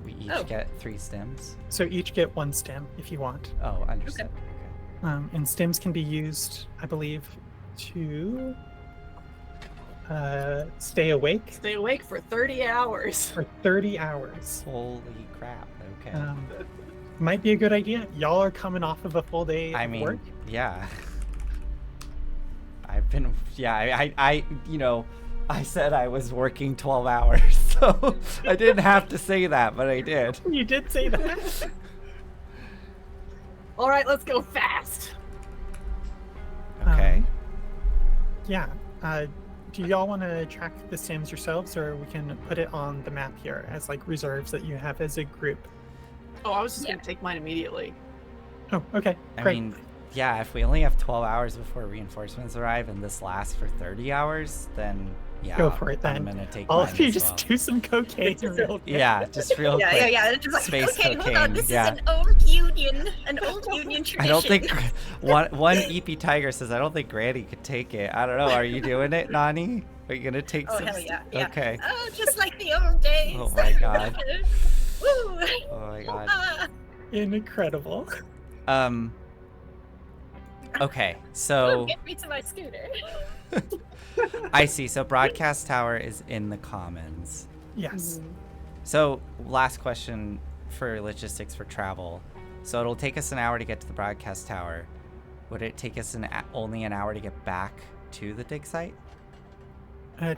We each Oh. get 3 stems. So each get 1 stem if you want. Oh, understood. Okay. And stems can be used, I believe, to stay awake Stay awake for 30 hours. for 30 hours. Holy crap. Okay. Might be a good idea. Y'all are coming off of a full day I of mean, work. yeah. I've been, yeah, I, you know, I said I was working 12 hours, so I didn't have to say that, but I did. You did say that. All right, let's go fast. Okay. Yeah. Do y'all want to track the stems yourselves, or we can put it on the map here as like reserves that you have as a group? Oh, I was just gonna take mine immediately. Oh, okay. I Great. mean, yeah, if we only have 12 hours before reinforcements arrive and this lasts for 30 hours, then yeah. Go for it, then. I'm gonna take All mine of you as just well. do some cocaine real quick. Yeah, just real quick. Yeah. It's just like, Space okay, hold cocaine, on. This yeah. is an old union tradition. I don't think one EP Tiger says I don't think Granny could take it. I don't know. Are you doing it, Nani? Are you gonna take Oh, some? hell yeah. Okay. Oh, just like the old days. Oh my god. Woo. Oh my god. Ah. Incredible. Okay, Ooh, so get me to my scooter. I see. So broadcast tower is in the commons. Yes. So last question for logistics for travel. So it'll take us an hour to get to the broadcast tower. Would it take us only an hour to get back to the dig site?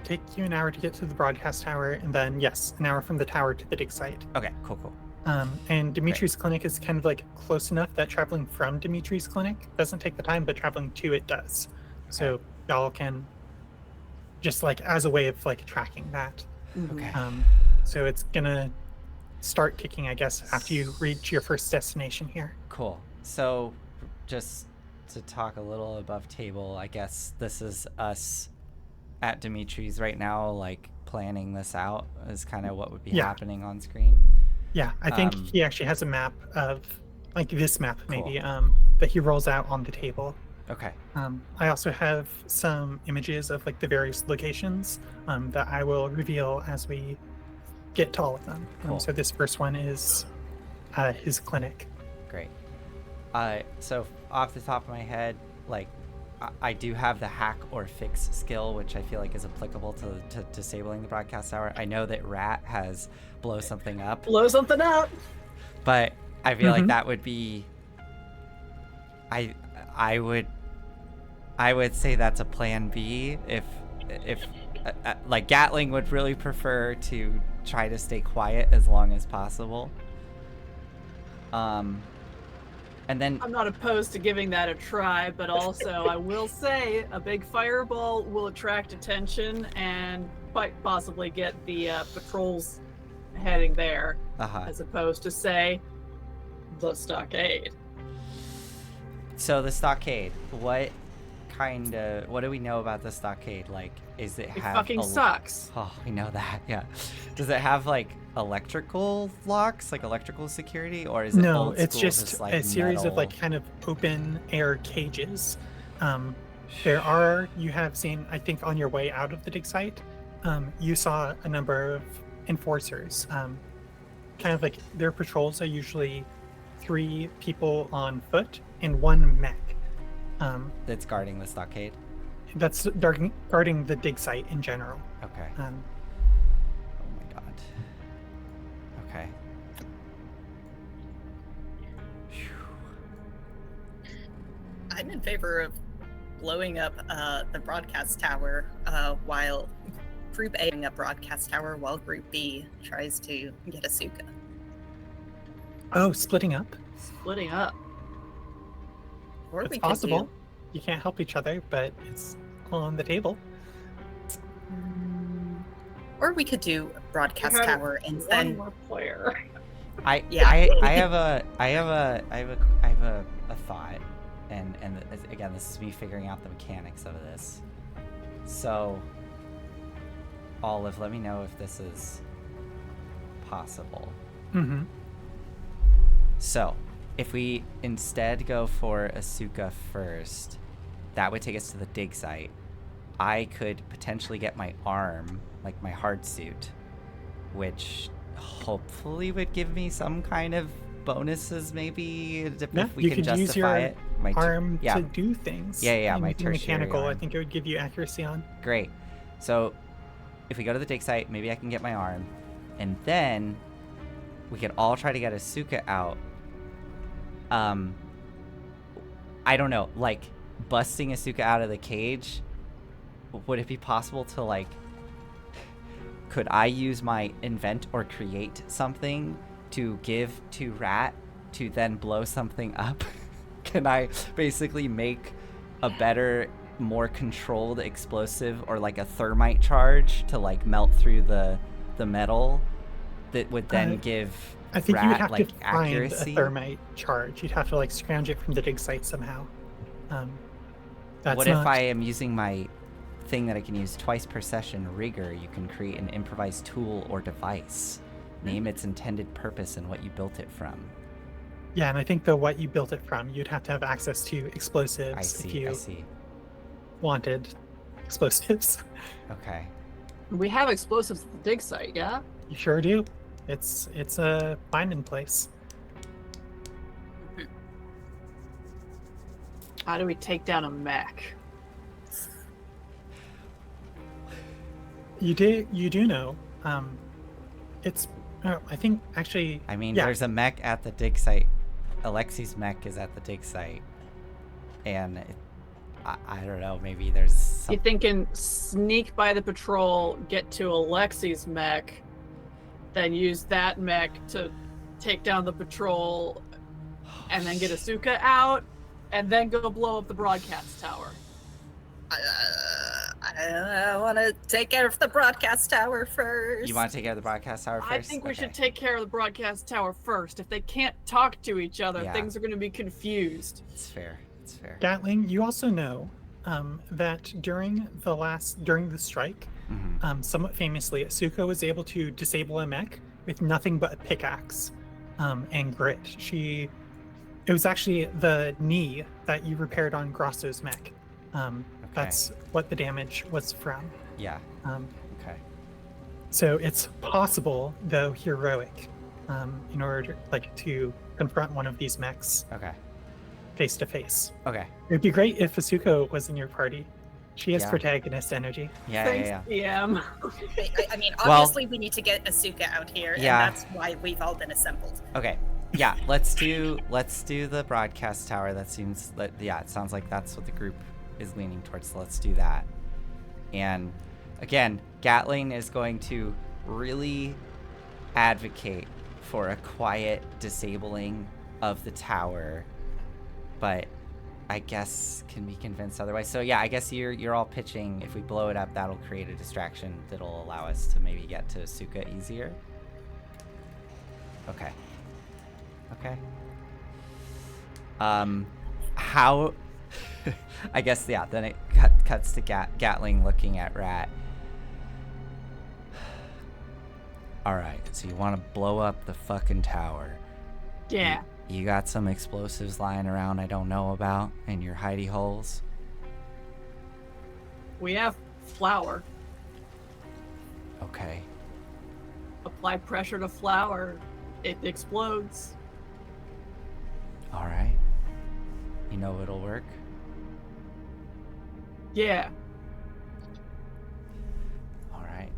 Take you an hour to get to the broadcast tower, and then yes, an hour from the tower to the dig site. Okay, cool. And Dimitri's clinic is kind of like close enough that traveling from Dimitri's clinic doesn't take the time, but traveling to it does. So y'all can just like as a way of like tracking that. Okay. So it's gonna start ticking, I guess, after you reach your first destination here. Cool. So just to talk a little above table, I guess this is us at Dimitri's right now, like planning this out is kind of what would be Yeah. happening on screen. Yeah, I think Um, he actually has a map of like this map maybe Cool. that he rolls out on the table. Okay. I also have some images of like the various locations that I will reveal as we get to all of them. Cool. So this first one is his clinic. Great. So off the top of my head, like I do have the hack or fix skill, which I feel like is applicable to disabling the broadcast tower. I know that Rat has blow something up, Blow something up. but I feel like Mhm. that would be. I would say that's a plan B if like Gatling would really prefer to try to stay quiet as long as possible. And then I'm not opposed to giving that a try, but also I will say a big fireball will attract attention and quite possibly get the patrols heading there, as opposed to say the stockade. So the stockade, what do we know about the stockade? Like, is it It have fucking sucks. Oh, we know that. Yeah. Does it have like electrical locks, like electrical security, or is it No, old it's school, just like a series of metal? like kind of open air cages. You have seen, I think, on your way out of the dig site, you saw a number of enforcers. Kind of like their patrols are usually 3 people on foot and 1 mech. That's guarding the stockade. That's guarding the dig site in general. Okay. Oh my god. Okay. I'm in favor of blowing up the broadcast tower while Group A a broadcast tower while Group B tries to get Asuka. Oh, splitting up? Splitting up. Or It's we possible. could You can't help each other, but it's on the table. or we could do broadcast We have tower and One then more player. Yeah. I have a thought, and again, this is me figuring out the mechanics of this. So, Olive, let me know if this is possible. Mm-hmm. So, if we instead go for Asuka first, that would take us to the dig site. I could potentially get my arm, like my hard suit, which hopefully would give me some kind of bonuses, maybe, if we you can could justify use your it. My arm yeah, to do things. Yeah, my anything tertiary mechanical. I arm. think it would give you accuracy on. Great. So, if we go to the dig site, maybe I can get my arm, and then we could all try to get Asuka out. I don't know, like, busting Asuka out of the cage, would it be possible to, like, could I use my invent or create something to give to Rat to then blow something up? Can I basically make a better, more controlled explosive, or like a thermite charge to like melt through the metal that would then give I think Rat you would have like to find accuracy? a thermite charge. You'd have to like scrounge it from the dig site somehow. That's What not... if I am using my thing that I can use twice per session, Rigor? You can create an improvised tool or device. Name its intended purpose and what you built it from. Yeah, and I think what you built it from, you'd have to have access to explosives if you I see. wanted explosives. Okay. We have explosives at the dig site, yeah? You sure do. It's a finding place. How do we take down a mech? You do know. It's I think actually. I mean, yeah. there's a mech at the dig site. Alexi's mech is at the dig site, and I don't know. Maybe there's some... You thinking sneak by the patrol, get to Alexi's mech, then use that mech to take down the patrol, and then get Asuka out, and then go blow up the broadcast tower. I want to take care of the broadcast tower first. You want to take care of the broadcast tower first? I think we Okay. should take care of the broadcast tower first. If they can't talk to each other, Yeah. things are going to be confused. It's fair. It's fair. Gatling, you also know that during the strike, Mm-hmm. somewhat famously, Asuka was able to disable a mech with nothing but a pickaxe and grit. It was actually the knee that you repaired on Grosso's mech. That's what the damage was from. Yeah. Okay. So it's possible, though heroic, in order to confront one of these mechs Okay. face to face. Okay. It would be great if Asuka was in your party. She has Yeah. protagonist energy. Yeah. Thanks, Yeah. DM. I mean, Well- obviously we need to get Asuka out here, Yeah. and that's why we've all been assembled. Okay. Yeah. Let's do the broadcast tower. It sounds like that's what the group is leaning towards. So let's do that. And again, Gatling is going to really advocate for a quiet disabling of the tower, but I guess can be convinced otherwise. So yeah, I guess you're all pitching, if we blow it up, that'll create a distraction that'll allow us to maybe get to Asuka easier. Okay. How I guess, yeah, then it cuts to Gatling looking at Rat. Alright, so you want to blow up the fucking tower. Yeah. You got some explosives lying around I don't know about in your hidey holes? We have flour. Okay. Apply pressure to flour. It explodes. Alright. You know it'll work? Yeah. Alright.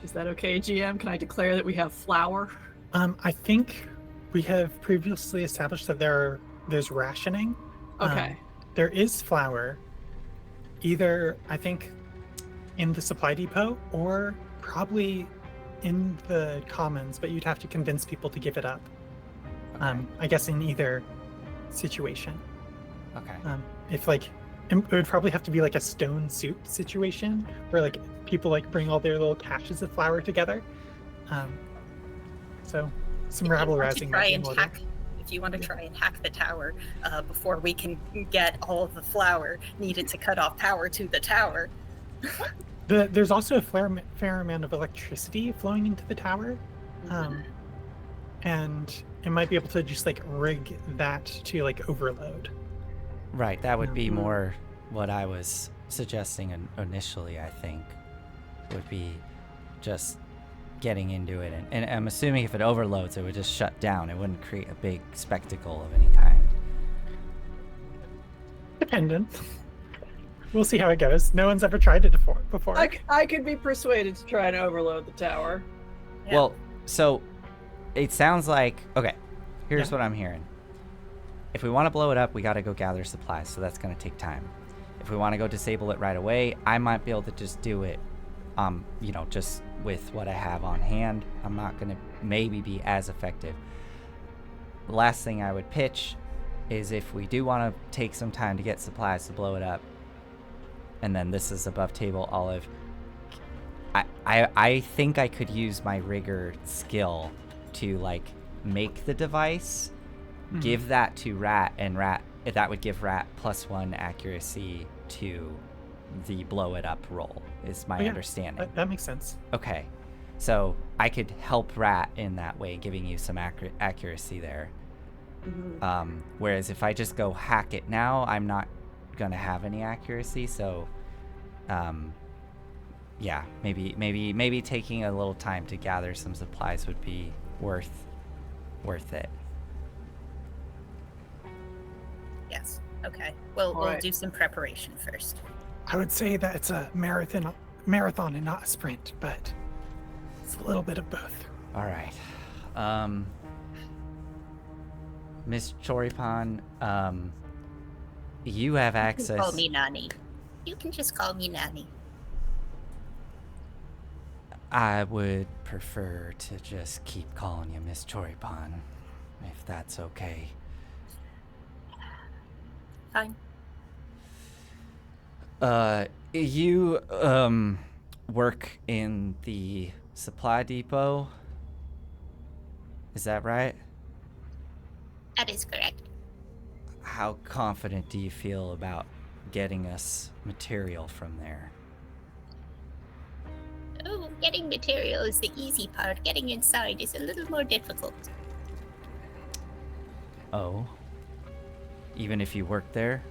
Is that okay, GM? Can I declare that we have flour? I think we have previously established that there's rationing. Okay. There is flour, either I think in the supply depot or probably in the commons, but you'd have to convince people to give it up. Okay. I guess in either situation. Okay. If it would probably have to be like a stone suit situation where like people like bring all their little caches of flour together. So some rabble rousing might be in order. If you want to try and hack the tower before we can get all of the flour needed to cut off power to the tower. There's also a fair amount of electricity flowing into the tower, and it might be able to just like rig that to like overload. Right, that would be more what I was suggesting initially, I think, would be just getting into it. And I'm assuming if it overloads, it would just shut down. It wouldn't create a big spectacle of any kind. Dependent. We'll see how it goes. No one's ever tried it before. I could be persuaded to try and overload the tower. Yeah. Well, so it sounds like, okay, here's what I'm hearing. If we want to blow it up, we got to go gather supplies, so that's going to take time. If we want to go disable it right away, I might be able to just do it, just with what I have on hand. I'm not going to maybe be as effective. The last thing I would pitch is if we do want to take some time to get supplies to blow it up, and then this is above table Olive, I think I could use my rigger skill to like make the device, give that to Rat, and that would give Rat +1 accuracy to the blow it up roll, is my understanding. That makes sense. Okay, so I could help Rat in that way, giving you some accuracy there. Whereas if I just go hack it now, I'm not gonna have any accuracy, so maybe taking a little time to gather some supplies would be worth it. Yes. Okay. We'll do some preparation first. I would say that it's a marathon and not a sprint, but it's a little bit of both. All right. Miss Choripan, you have access. You can call me Nani. You can just call me Nani. I would prefer to just keep calling you Miss Choripan, if that's okay. Fine. You work in the supply depot? Is that right? That is correct. How confident do you feel about getting us material from there? Oh, getting material is the easy part. Getting inside is a little more difficult. Oh? Even if you work there?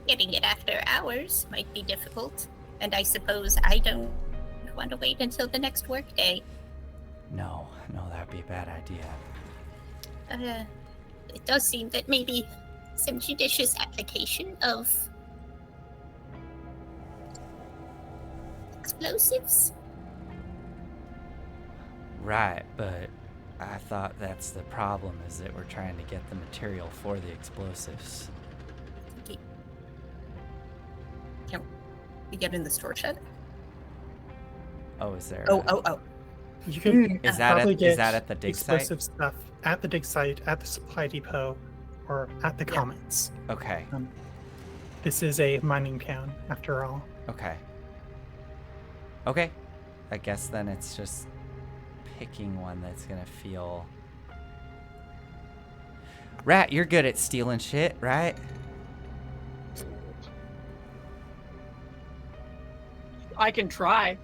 Getting it after hours might be difficult, and I suppose I don't want to wait until the next workday. No, that'd be a bad idea. It does seem that maybe some judicious application of explosives? Right, but I thought that's the problem, is that we're trying to get the material for the explosives. Can we get in the storage shed? Oh, is there? Oh. You can Is that probably get at the dig site? explosive stuff at the dig site, at the supply depot, or at the commons. Okay. This is a mining town, after all. Okay. I guess then it's just picking one that's gonna feel... Rat, you're good at stealing shit, right? I can try.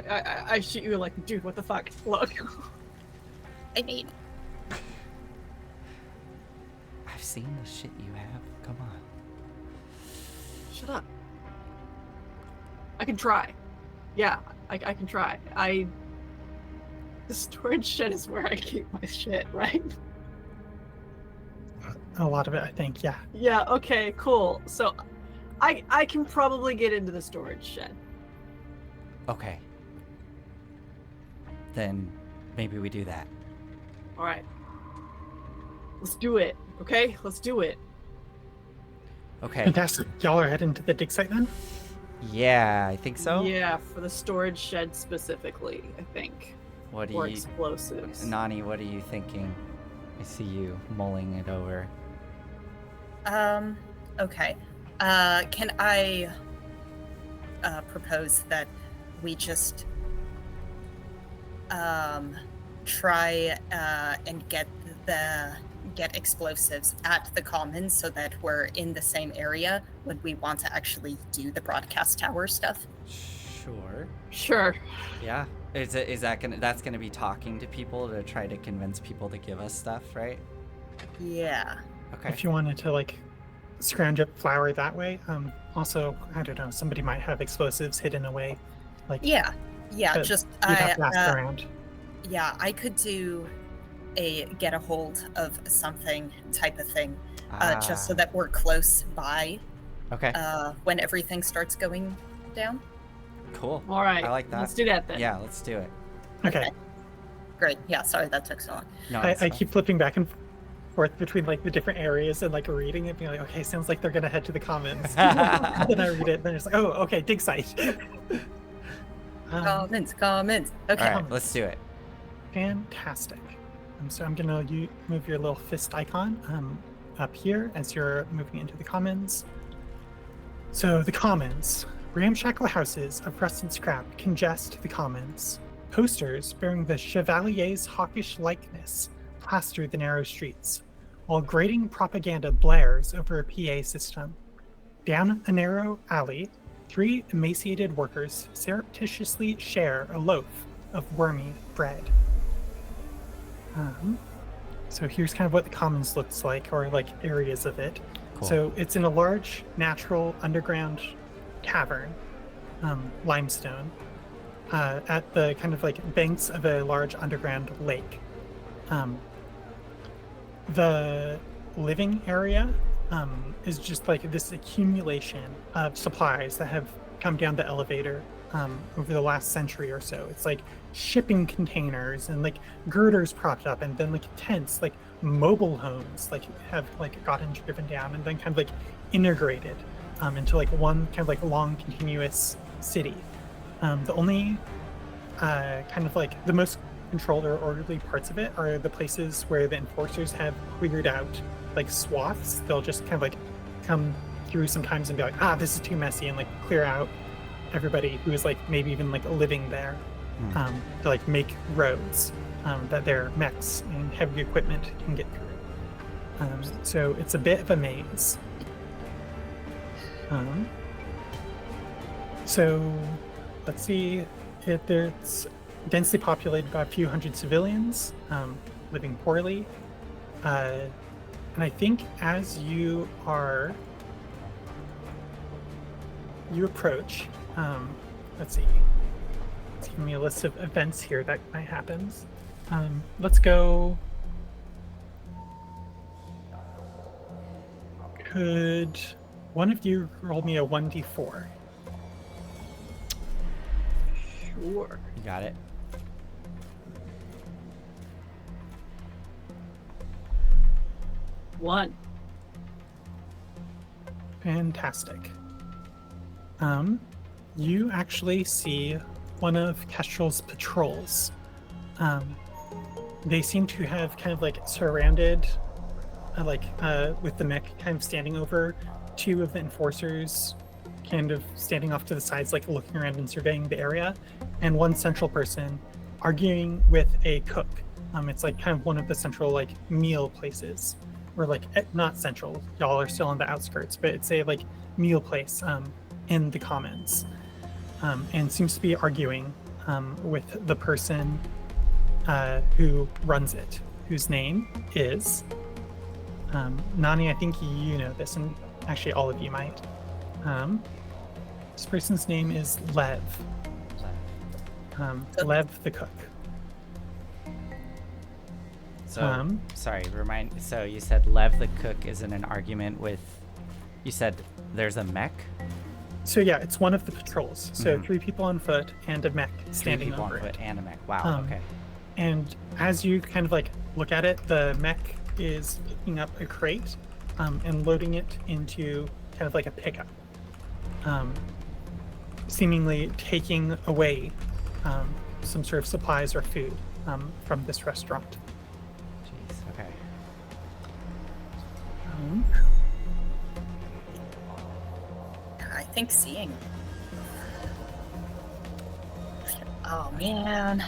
I shoot you like, dude, what the fuck? Look. I mean, I've seen the shit you have. Come on. Shut up. I can try. Yeah, I can try. The storage shed is where I keep my shit, right? A lot of it, I think, yeah. Yeah, okay, cool. So I can probably get into the storage shed. Okay. Then maybe we do that. All right. Let's do it, okay? Let's do it. Okay. Fantastic. Y'all are heading to the dig site then? Yeah, I think so. Yeah, for the storage shed specifically, I think. What do Or you... explosives. Nani, what are you thinking? I see you mulling it over. Okay. Can I propose that we just try and get explosives at the commons so that we're in the same area when we want to actually do the broadcast tower stuff? Sure. Sure. Yeah. That's gonna be talking to people to try to convince people to give us stuff, right? Yeah. Okay. If you wanted to like scrounge up flour that way, also I don't know, somebody might have explosives hidden away, like Yeah. but Just you'd have to ask around. yeah, I could do a get a hold of something type of thing, just so that we're close by Okay. when everything starts going down. Cool. All right. I like that. Let's do that then. Yeah, let's do it. Okay. Great. Yeah, sorry that took so long. No, I it's fine. keep flipping back and forth between like the different areas and like reading it, being like, okay, sounds like they're gonna head to the commons. And then I read it, and then it's like, oh, okay, dig site. Comments. Okay. All right, let's do it. Fantastic. So I'm gonna move your little fist icon up here as you're moving into the commons. So the commons, ramshackle houses of rust and scrap congest the commons. Posters bearing the Chevalier's hawkish likeness plaster the narrow streets, while grating propaganda blares over a PA system. Down a narrow alley, 3 emaciated workers surreptitiously share a loaf of wormy bread. So here's kind of what the commons looks like, or like areas of it. Cool. So it's in a large natural underground cavern, limestone, at the kind of like banks of a large underground lake. The living area is just like this accumulation of supplies that have come down the elevator over the last century or so. It's like shipping containers and like girders propped up, and then like tents, like mobile homes, like have like gotten driven down and then kind of like integrated into like one kind of like long continuous city. The only kind of like the most controlled or orderly parts of it are the places where the enforcers have cleared out like swaths. They'll just kind of like come through sometimes and be like, this is too messy, and like clear out everybody who is like maybe even like living there, to like make roads that their mechs and heavy equipment can get through. So it's a bit of a maze. So let's see, it's densely populated by a few hundred civilians living poorly. And I think as you approach, let's see, it's giving me a list of events here that might happen. Let's go. Could one of you roll me a 1d4? Sure. You got it. One. Fantastic. You actually see one of Kestrel's patrols. They seem to have kind of like surrounded, with the mech kind of standing over 2 of the enforcers, kind of standing off to the sides, like looking around and surveying the area, and one central person arguing with a cook. It's like kind of one of the central like meal places, or like not central. Y'all are still on the outskirts, but it's a like meal place in the commons, and seems to be arguing with the person who runs it, whose name is Nani. I think you know this, and actually all of you might. This person's name is Lev. Lev the cook. So, sorry, so you said Lev the cook is in an argument with, you said there's a mech? So yeah, it's one of the patrols. So 3 people on foot and a mech standing 3 people over on foot it. and a mech. Wow, okay. And as you kind of like look at it, the mech is picking up a crate and loading it into kind of like a pickup, seemingly taking away some sort of supplies or food from this restaurant. Jeez, okay. think seeing. Oh man.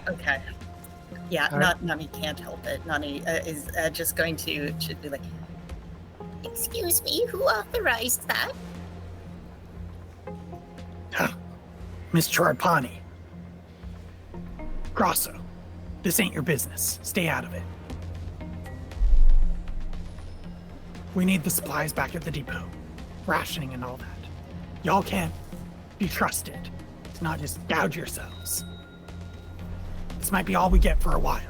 Okay. Yeah, All right. Nani can't help it. Nani is just going to should be like, Excuse me, who authorized that? Miss Charpani. Grosso, this ain't your business. Stay out of it. We need the supplies back at the depot. Rationing and all that. Y'all can't be trusted to not just gouge yourselves. This might be all we get for a while.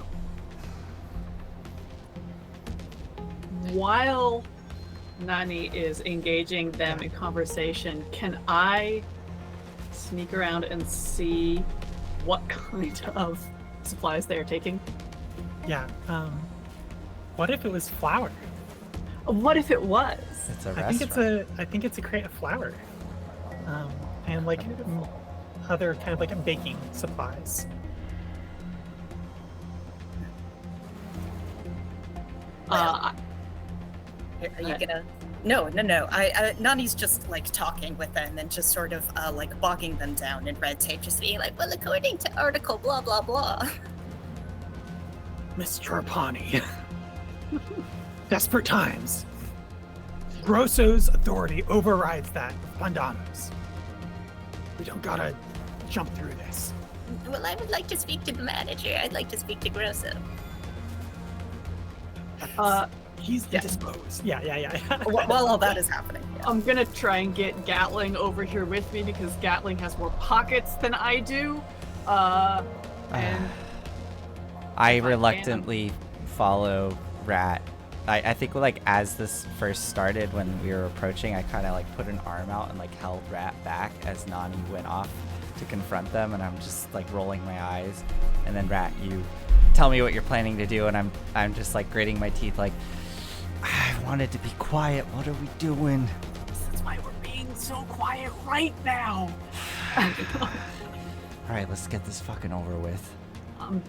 While Nani is engaging them in conversation, can I sneak around and see what kind of supplies they are taking? Yeah, what if it was flour? What if it was? It's a I restaurant. think it's a crate of flour. And like other kind of like baking supplies. are you gonna? No. Nani's just like talking with them and just sort of like bogging them down in red tape, just being like, well, according to article blah blah blah. Miss Charpani. Desperate times. Grosso's authority overrides that of Pandano's. We don't gotta jump through this. Well, I would like to speak to the manager. I'd like to speak to Grosso. He's yeah. indisposed. Yeah. While all that is happening. Yeah. I'm gonna try and get Gatling over here with me because Gatling has more pockets than I do. And I if I reluctantly follow Rat. I think like as this first started when we were approaching, I kind of like put an arm out and like held Rat back as Nani went off to confront them, and I'm just like rolling my eyes, and then Rat, you tell me what you're planning to do, and I'm just like gritting my teeth like, I wanted to be quiet. What are we doing? that's why we're being so quiet right now. All right, let's get this fucking over with. I'm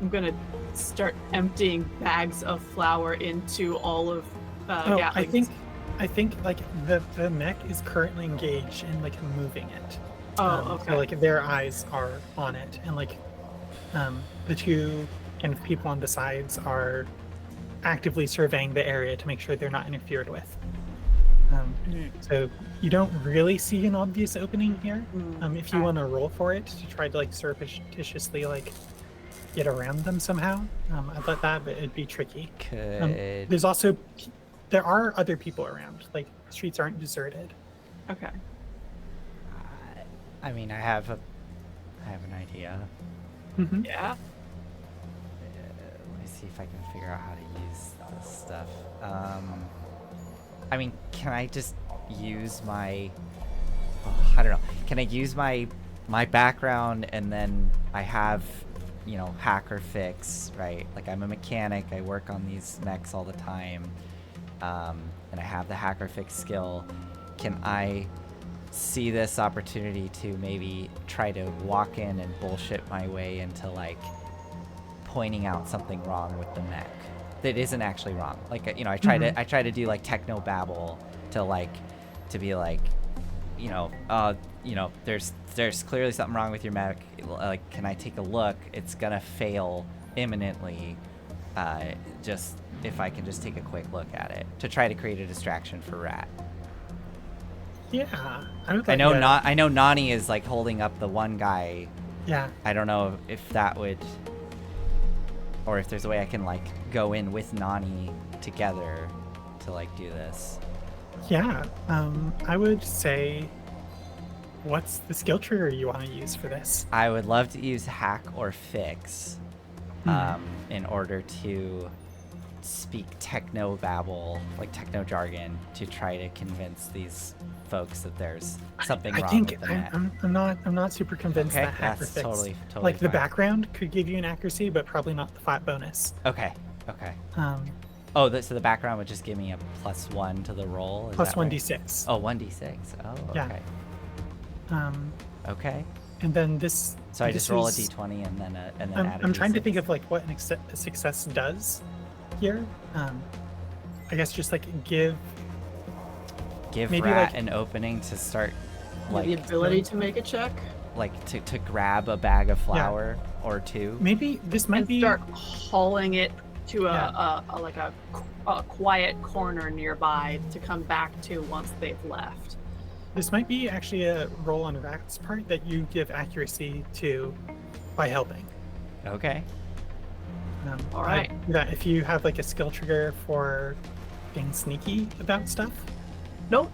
gonna start emptying bags of flour into all of Gatling's. I think like the mech is currently engaged in like moving it. Okay. So like their eyes are on it, and like the two kind of people on the sides are actively surveying the area to make sure they're not interfered with. So you don't really see an obvious opening here. If you want to roll for it to try to like surreptitiously like get around them somehow, I'd let that, but it'd be tricky. Could There are other people around. Like the streets aren't deserted. Okay. I mean, I have an idea. Mm-hmm. Yeah. Let me see if I can figure out how to use this stuff. I mean, can I just use my... I don't know. Can I use my background, and then I have, you know, hacker fix, right? Like, I'm a mechanic. I work on these mechs all the time. And I have the hacker fix skill. Can I see this opportunity to maybe try to walk in and bullshit my way into like pointing out something wrong with the mech that isn't actually wrong? Like, you know, I try to do like techno babble to be like, you know, there's clearly something wrong with your mech. Like, can I take a look? It's gonna fail imminently. Just if I can just take a quick look at it to try to create a distraction for Rat. Yeah, I know Nani is like holding up the one guy. Yeah. I don't know if that would, or if there's a way I can like go in with Nani together to like do this. Yeah. I would say, what's the skill trigger you want to use for this? I would love to use hack or fix, in order to speak techno babble, like techno jargon, to try to convince these folks that there's something wrong with the mech. I'm not super convinced Okay, that hacker that's fix. totally Like the fine. background could give you an accuracy, but probably not the flat bonus. Okay. Oh, so the background would just give me a +1 to the roll? Is Plus that right? 1d6. Oh, 1d6. Oh, Yeah. okay. Okay. And then this. So I this just roll is- a d20 and then add a I'm trying to d6. think of like what a success does here. I guess just like give give Maybe, Rat like- an opening to start, like, the ability to make a check to grab a bag of flour or two. Maybe this might and be. start hauling it to Yeah. a quiet corner nearby to come back to once they've left. This might be actually a roll on Rat's part that you give accuracy to by helping. Okay. All right. Yeah, if you have like a skill trigger for being sneaky about stuff. Nope.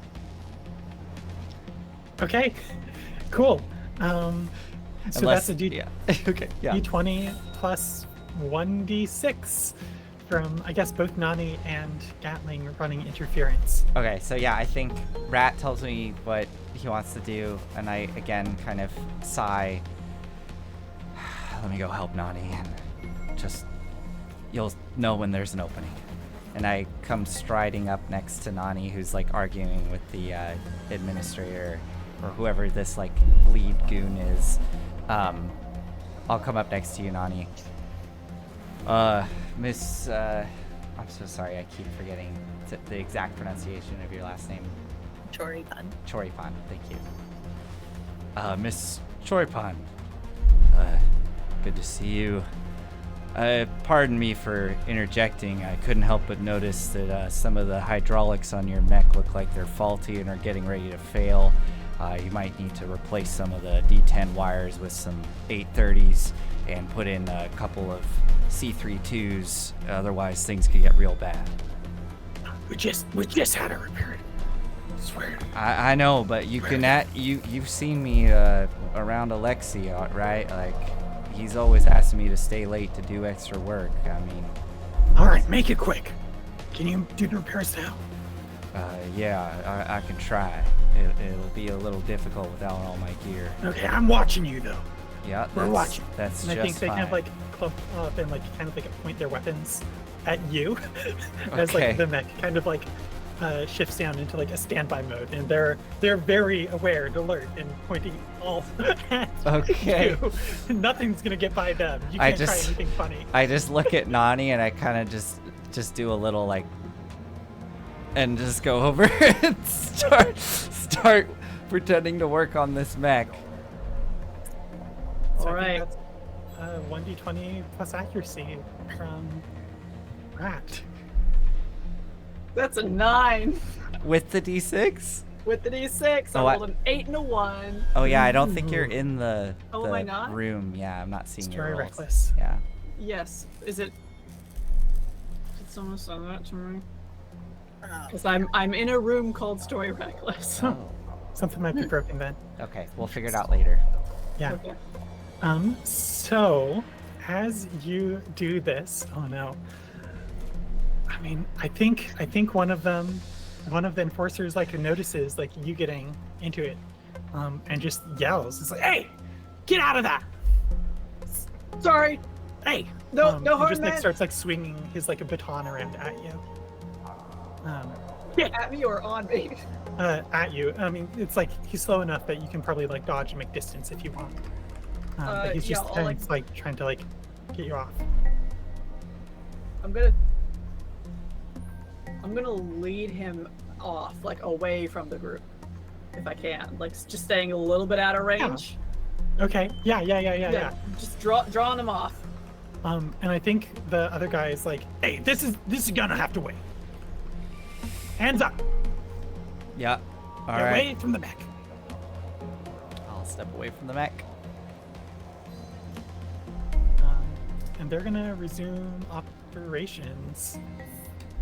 Okay, cool. So that's a yeah. Okay. Yeah. D20 plus 1d6 from, I guess, both Nani and Gatling running interference. Okay, so yeah, I think Rat tells me what he wants to do, and I again kind of sigh. Let me go help Nani, and just you'll know when there's an opening. And I come striding up next to Nani, who's like arguing with the administrator or whoever this like lead goon is. I'll come up next to you, Nani. Miss, I'm so sorry, I keep forgetting the exact pronunciation of your last name. Choripan. Choripan, thank you. Miss Choripan, good to see you. Pardon me for interjecting. I couldn't help but notice that some of the hydraulics on your mech look like they're faulty and are getting ready to fail. You might need to replace some of the D10 wires with some 830s and put in a couple of C32s. Otherwise, things could get real bad. We just had it repaired. I swear. I know, but you can you've seen me around Alexi, right? Like, he's always asking me to stay late to do extra work. I mean, All right, make it quick. Can you do the repairs now? yeah, I can try. It'll be a little difficult without all my gear. Okay, I'm watching you though. Yeah, We're that's, watching. That's And I just think they fine. kind of like clump up and like kind of like point their weapons at you as Okay. like the mech kind of like shifts down into like a standby mode, and they're very aware and alert and pointing all at Okay. you. Nothing's gonna get by them. You I can't try just- anything funny. I just look at Nani and I kind of just do a little like, and just go over and start pretending to work on this mech. So All I think right. that's 1d20 plus accuracy from Rat. That's a 9 With the D6? with the D6. Oh, I I- rolled an 8 and a 1. Oh yeah, I don't think you're in the, Oh, the am I not? room. Yeah, I'm not seeing your Story rolls. reckless. Yeah. Yes. Is it? Did someone say that to me? Oh. Because I'm in a room called Story Reckless. Oh. Something might be broken then. Okay, we'll figure it out later. Yeah. Okay. So as you do this, oh no. I mean, I think one of the enforcers like notices like you getting into it, and just yells. It's like, "Hey, get out of that! Sorry. Hey!" No, and no harm, just like man. starts like swinging his like a baton around at you. At me or on me? At you. I mean, it's like he's slow enough that you can probably like dodge and make distance if you want. But he's yeah, just I'll, kind of like trying to like get you off. I'm gonna lead him off, like away from the group, if I can. Like just staying a little bit out of range. Okay. Yeah. Just drawing him off. And I think the other guy is like, "Hey, this is gonna have to wait. Hands up. Yeah. All Get right. away from the mech." I'll step away from the mech. And they're gonna resume operations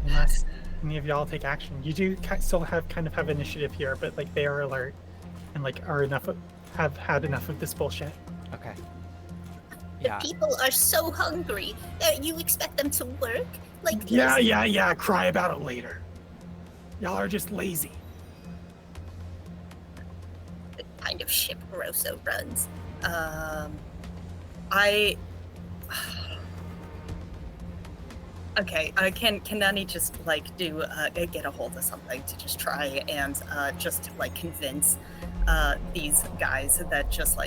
unless any of y'all take action. You do still have kind of have initiative here, but like they are alert and like have had enough of this bullshit. Okay. The Yeah. people are so hungry. You expect them to work? Like this? Yeah. Cry about it later. Y'all are just lazy. What kind of ship Rosso runs? Okay, can Nani just like do get a hold of something to just try and just like convince these guys that just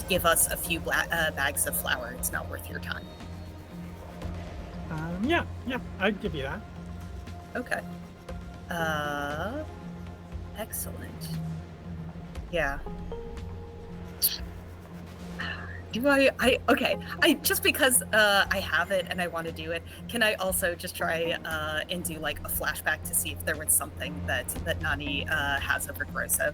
give us a few bags of flour. It's not worth your time. Yeah, I'd give you that. Okay. Excellent. Yeah. Do I okay. I just because I have it and I want to do it, can I also just try and do like a flashback to see if there was something that Nani has over Grosso?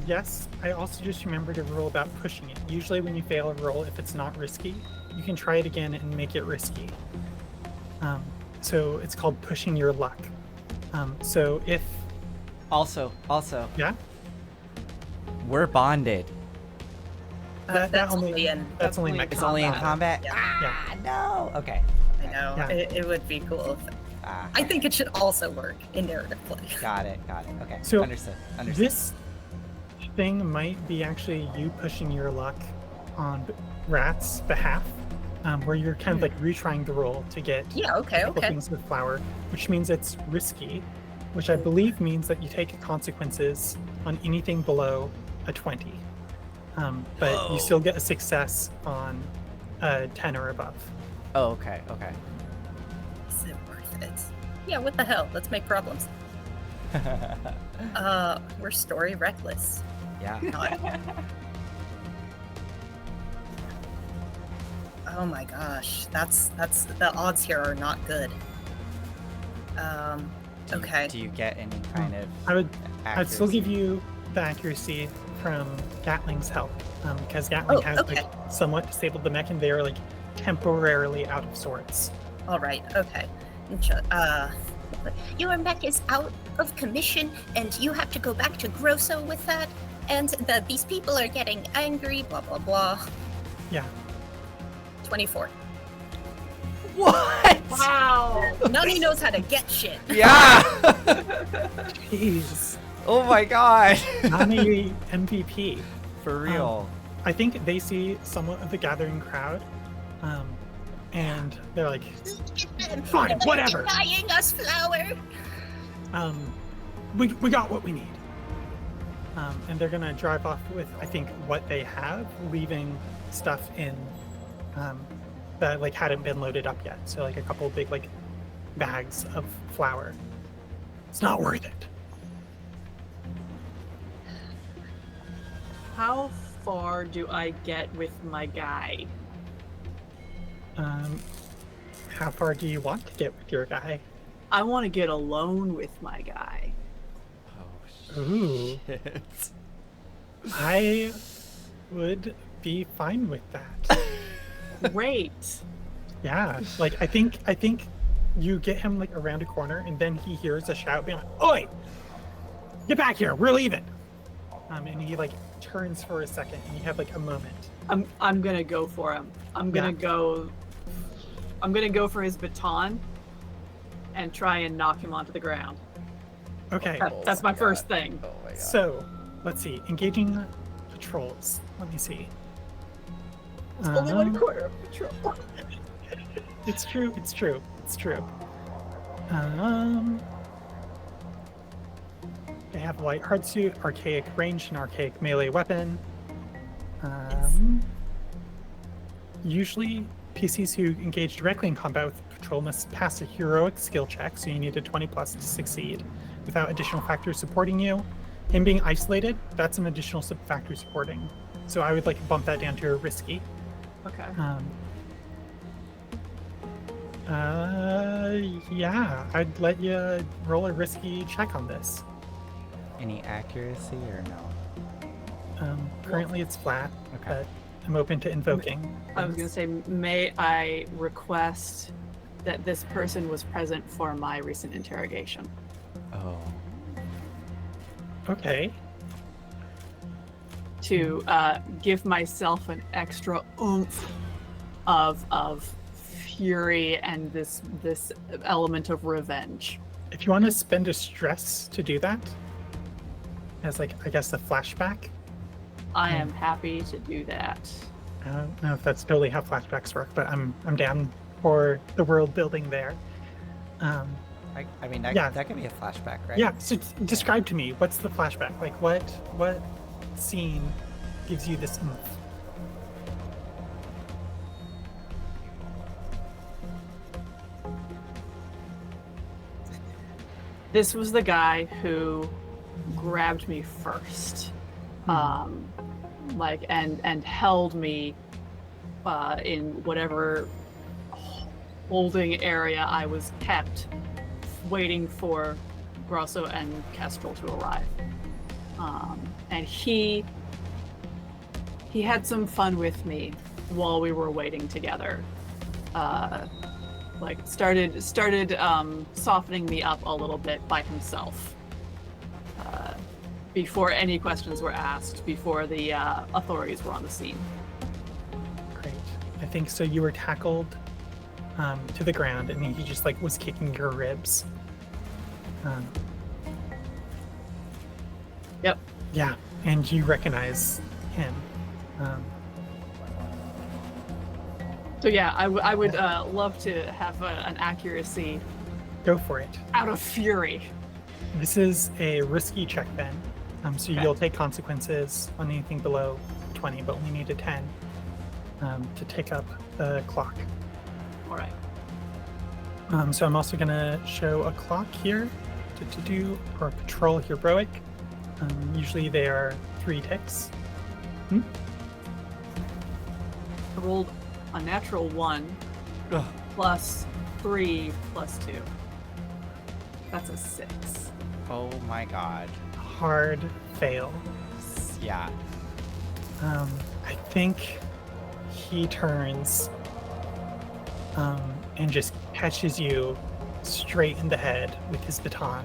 Yes, I also just remembered a rule about pushing it. Usually when you fail a roll, if it's not risky, you can try it again and make it risky. So it's called pushing your luck. So if... Also, Yeah? we're bonded. That's only in. That's only only in It's only in combat. combat? Yeah. Ah, no! Okay. I know. Yeah. It would be cool. I think it should also work in narrative play. Got it. Okay. So, Understood. This thing might be actually you pushing your luck on Rat's behalf, where you're kind of like retrying the roll to get Yeah, okay, a couple okay. things with flour, which means it's risky, which I believe means that you take consequences on anything below a 20. But you still get a success on a 10 or above. Oh, okay. Is it worth it? Yeah, what the hell? Let's make problems. We're story reckless. Yeah. Oh my gosh, that's the odds here are not good. Okay. Do you get any kind of I'd still accuracy? give you the accuracy from Gatling's help, because Gatling Oh, has okay. like somewhat disabled the mech, and they are like temporarily out of sorts. All right. Okay. Your mech is out of commission, and you have to go back to Grosso with that. And these people are getting angry. Blah blah blah. Yeah. 24. What? Wow. Nani knows how to get shit. Yeah. Jeez. Oh my god. Nani MVP. For real. I think they see somewhat of the gathering crowd, and they're like, Fine, whatever. Buying us flour. we got what we need. And they're gonna drive off with, I think, what they have, leaving stuff in that like hadn't been loaded up yet. So like a couple of big like bags of flour. It's not worth it. How far do I get with my guy? How far do you want to get with your guy? I want to get alone with my guy. Oh Ooh, shit. I would be fine with that. Great. Yeah, like I think you get him like around a corner, and then he hears a shout being like, "Oi! Get back here! We're leaving!" And he like turns for a second, and you have like a moment. I'm gonna go for him. I'm gonna go for his baton and try and knock him onto the ground. Okay, That's my first thing. Oh my god. so let's see. Engaging patrols. Let me see. Only 1/4 of patrol. It's true. They have light hardsuit, archaic range, and archaic melee weapon. Usually, PCs who engage directly in combat with the patrol must pass a heroic skill check, so you need a 20 plus to succeed, without additional factors supporting you. Him being isolated, that's an additional factor supporting. So I would like bump that down to a risky. Okay. Yeah, I'd let you roll a risky check on this. Any accuracy or no? Currently it's flat, Okay. but I'm open to invoking. I was gonna say, may I request that this person was present for my recent interrogation? Oh. Okay. To give myself an extra oomph of fury and this element of revenge. If you want to spend a stress to do that, as like I guess a flashback. I am happy to do that. I don't know if that's totally how flashbacks work, but I'm down for the world building there. I mean, that, Yeah. that could be a flashback, right? Yeah. So describe to me, what's the flashback? Like what scene gives you this oomph? This was the guy who grabbed me first, and held me in whatever holding area I was kept, waiting for Grosso and Kestrel to arrive. And he had some fun with me while we were waiting together. Started softening me up a little bit by himself. Before any questions were asked, before the authorities were on the scene. Great. I think so. You were tackled to the ground, and he just like was kicking your ribs. Yep. Yeah, and you recognize him. So yeah, I would love to have an accuracy Go for it. out of fury. This is a risky check then. So Okay. you'll take consequences on anything below 20, but only need a 10 to take up the clock. All right. So I'm also going to show a clock here to do for patrol heroic. Usually they are 3 ticks. I rolled a natural 1 Ugh. plus 3 plus 2. That's a 6. Oh my god. Hard fail. Yeah. I think he turns and just catches you straight in the head with his baton,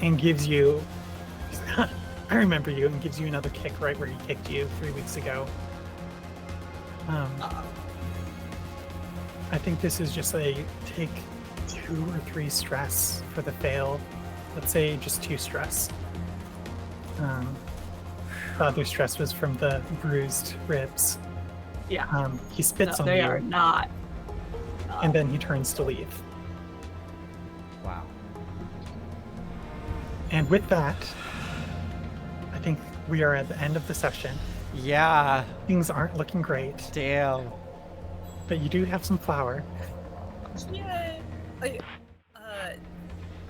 and gives you I remember you, and gives you another kick right where he kicked you 3 weeks ago. I think this is just a take 2 or 3 stress for the fail. Let's say just 2 stress. The other stress was from the bruised ribs. Yeah. He spits No, on they you, are not. and then he turns to leave. Wow. And with that, I think we are at the end of the session. Yeah. Things aren't looking great, Damn. but you do have some flour. Yay!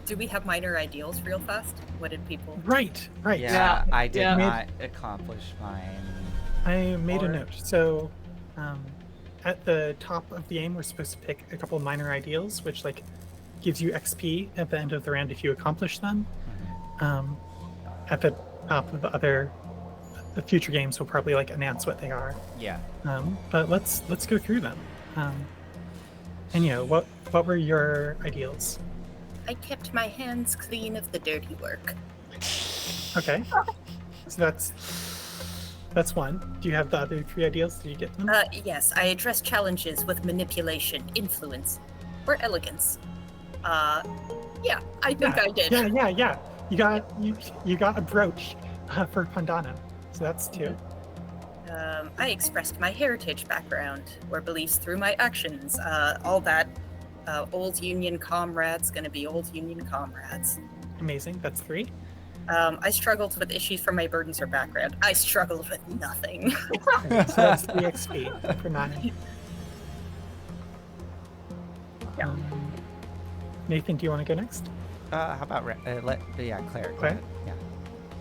Do we have minor ideals real fast? What did people... Right. Yeah, Yeah, I did yeah. not accomplish mine. I made a Or- note. So, at the top of the game, we're supposed to pick a couple minor ideals, which like gives you XP at the end of the round if you accomplish them. At the top of the future games, will probably like announce what they are. Yeah. But let's go through them. And what were your ideals? I kept my hands clean of the dirty work. Okay, so that's one. Do you have the other 3 ideals? Did you get them? Yes, I address challenges with manipulation, influence, or elegance. Yeah, I think I did. Yeah. You got a brooch for Pandana, so that's 2. I expressed my heritage background or beliefs through my actions. All that. Old Union comrades gonna be old Union comrades. Amazing. That's 3. I struggled with issues from my burdens or background. I struggled with nothing. So that's 3 XP for Nani. Yeah. Nathan, do you want to go next? How about Claire? Go Claire? ahead.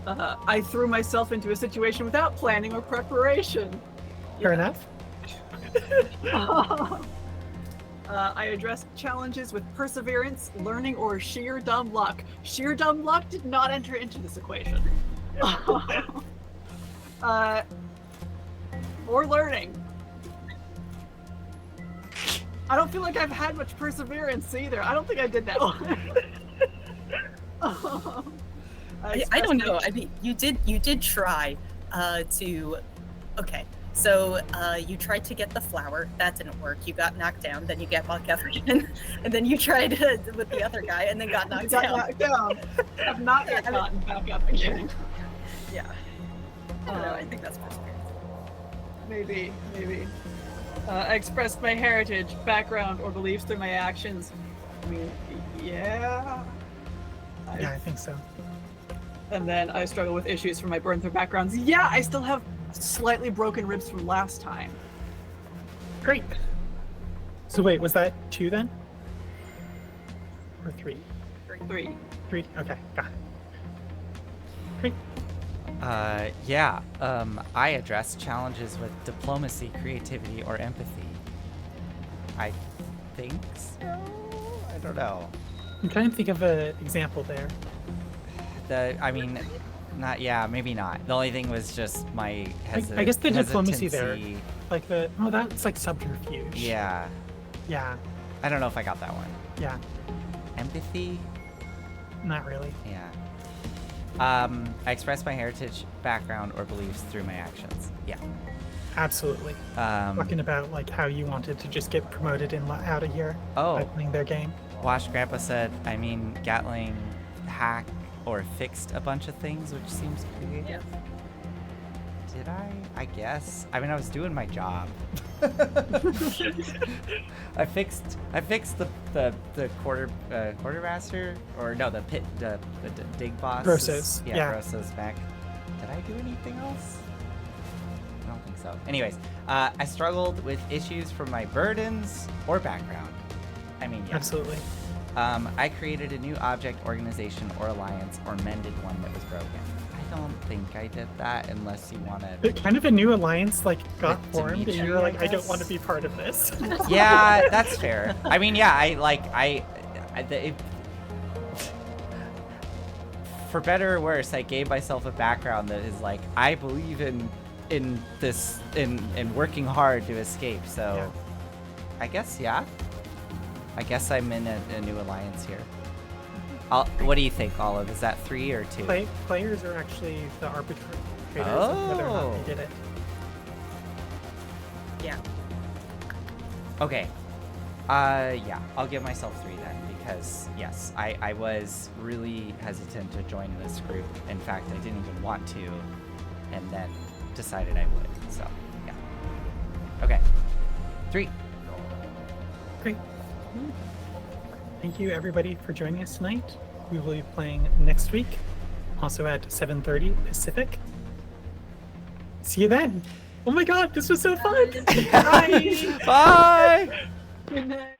Yeah. I threw myself into a situation without planning or preparation. Fair enough. I addressed challenges with perseverance, learning, or sheer dumb luck. Sheer dumb luck did not enter into this equation. Or learning. I don't feel like I've had much perseverance either. I don't think I did that one. I don't know. I mean, you did try to. Okay, so you tried to get the flower. That didn't work. You got knocked down. Then you get back up again, and then you tried with the other guy, and then got knocked down. I've not yet gotten back up again. Yeah. I don't know. I think that's perseverance. Maybe. I expressed my heritage, background, or beliefs through my actions. I mean, yeah. Yeah, I think so. And then I struggle with issues from my burn through backgrounds. Yeah, I still have slightly broken ribs from last time. Great. So wait, was that 2 then? Or 3? 3. 3. Okay, got it. Great. Yeah. I address challenges with diplomacy, creativity, or empathy. I think so. I don't know. I'm trying to think of an example there. I mean, not. Yeah, maybe not. The only thing was just my I guess the diplomacy there. hesitancy. Like that's like subterfuge. Yeah. Yeah. I don't know if I got that one. Yeah. Empathy. Not really. Yeah. I express my heritage, background, or beliefs through my actions. Yeah. Absolutely. Talking about like how you wanted to just get promoted and out of here by playing their game. Wash Grandpa said, I mean, Gatling hacked or fixed a bunch of things, which seems creative. Yeah. Did I? I guess. I mean, I was doing my job. I fixed the quartermaster, or no, the dig boss. Grosso's. Yeah. Grosso's back. Did I do anything else? I don't think so. Anyways, I struggled with issues from my burdens or background. I mean, yeah. Absolutely. I created a new object, organization, or alliance, or mended one that was broken. I don't think I did that unless you want to... Kind of a new alliance got With formed, and Dimitri, you're like, I I don't guess? want to be part of this. Yeah, that's fair. I mean, yeah, for better or worse, I gave myself a background that is like, I believe in working hard to escape. So, Yeah. I guess, yeah. I guess I'm in a new alliance here. What do you think, Olive? Is that 3 or 2? Players are actually the arbitrators of whether or not Oh. they did it. Yeah. Okay. Yeah, I'll give myself 3 then, because yes, I was really hesitant to join this group. In fact, I didn't even want to, and then decided I would. So, yeah. Okay. 3. Great. Thank you, everybody, for joining us tonight. We will be playing next week, also at 7:30 Pacific. See you then. Oh my god, this was so fun! Bye. Bye. Good night.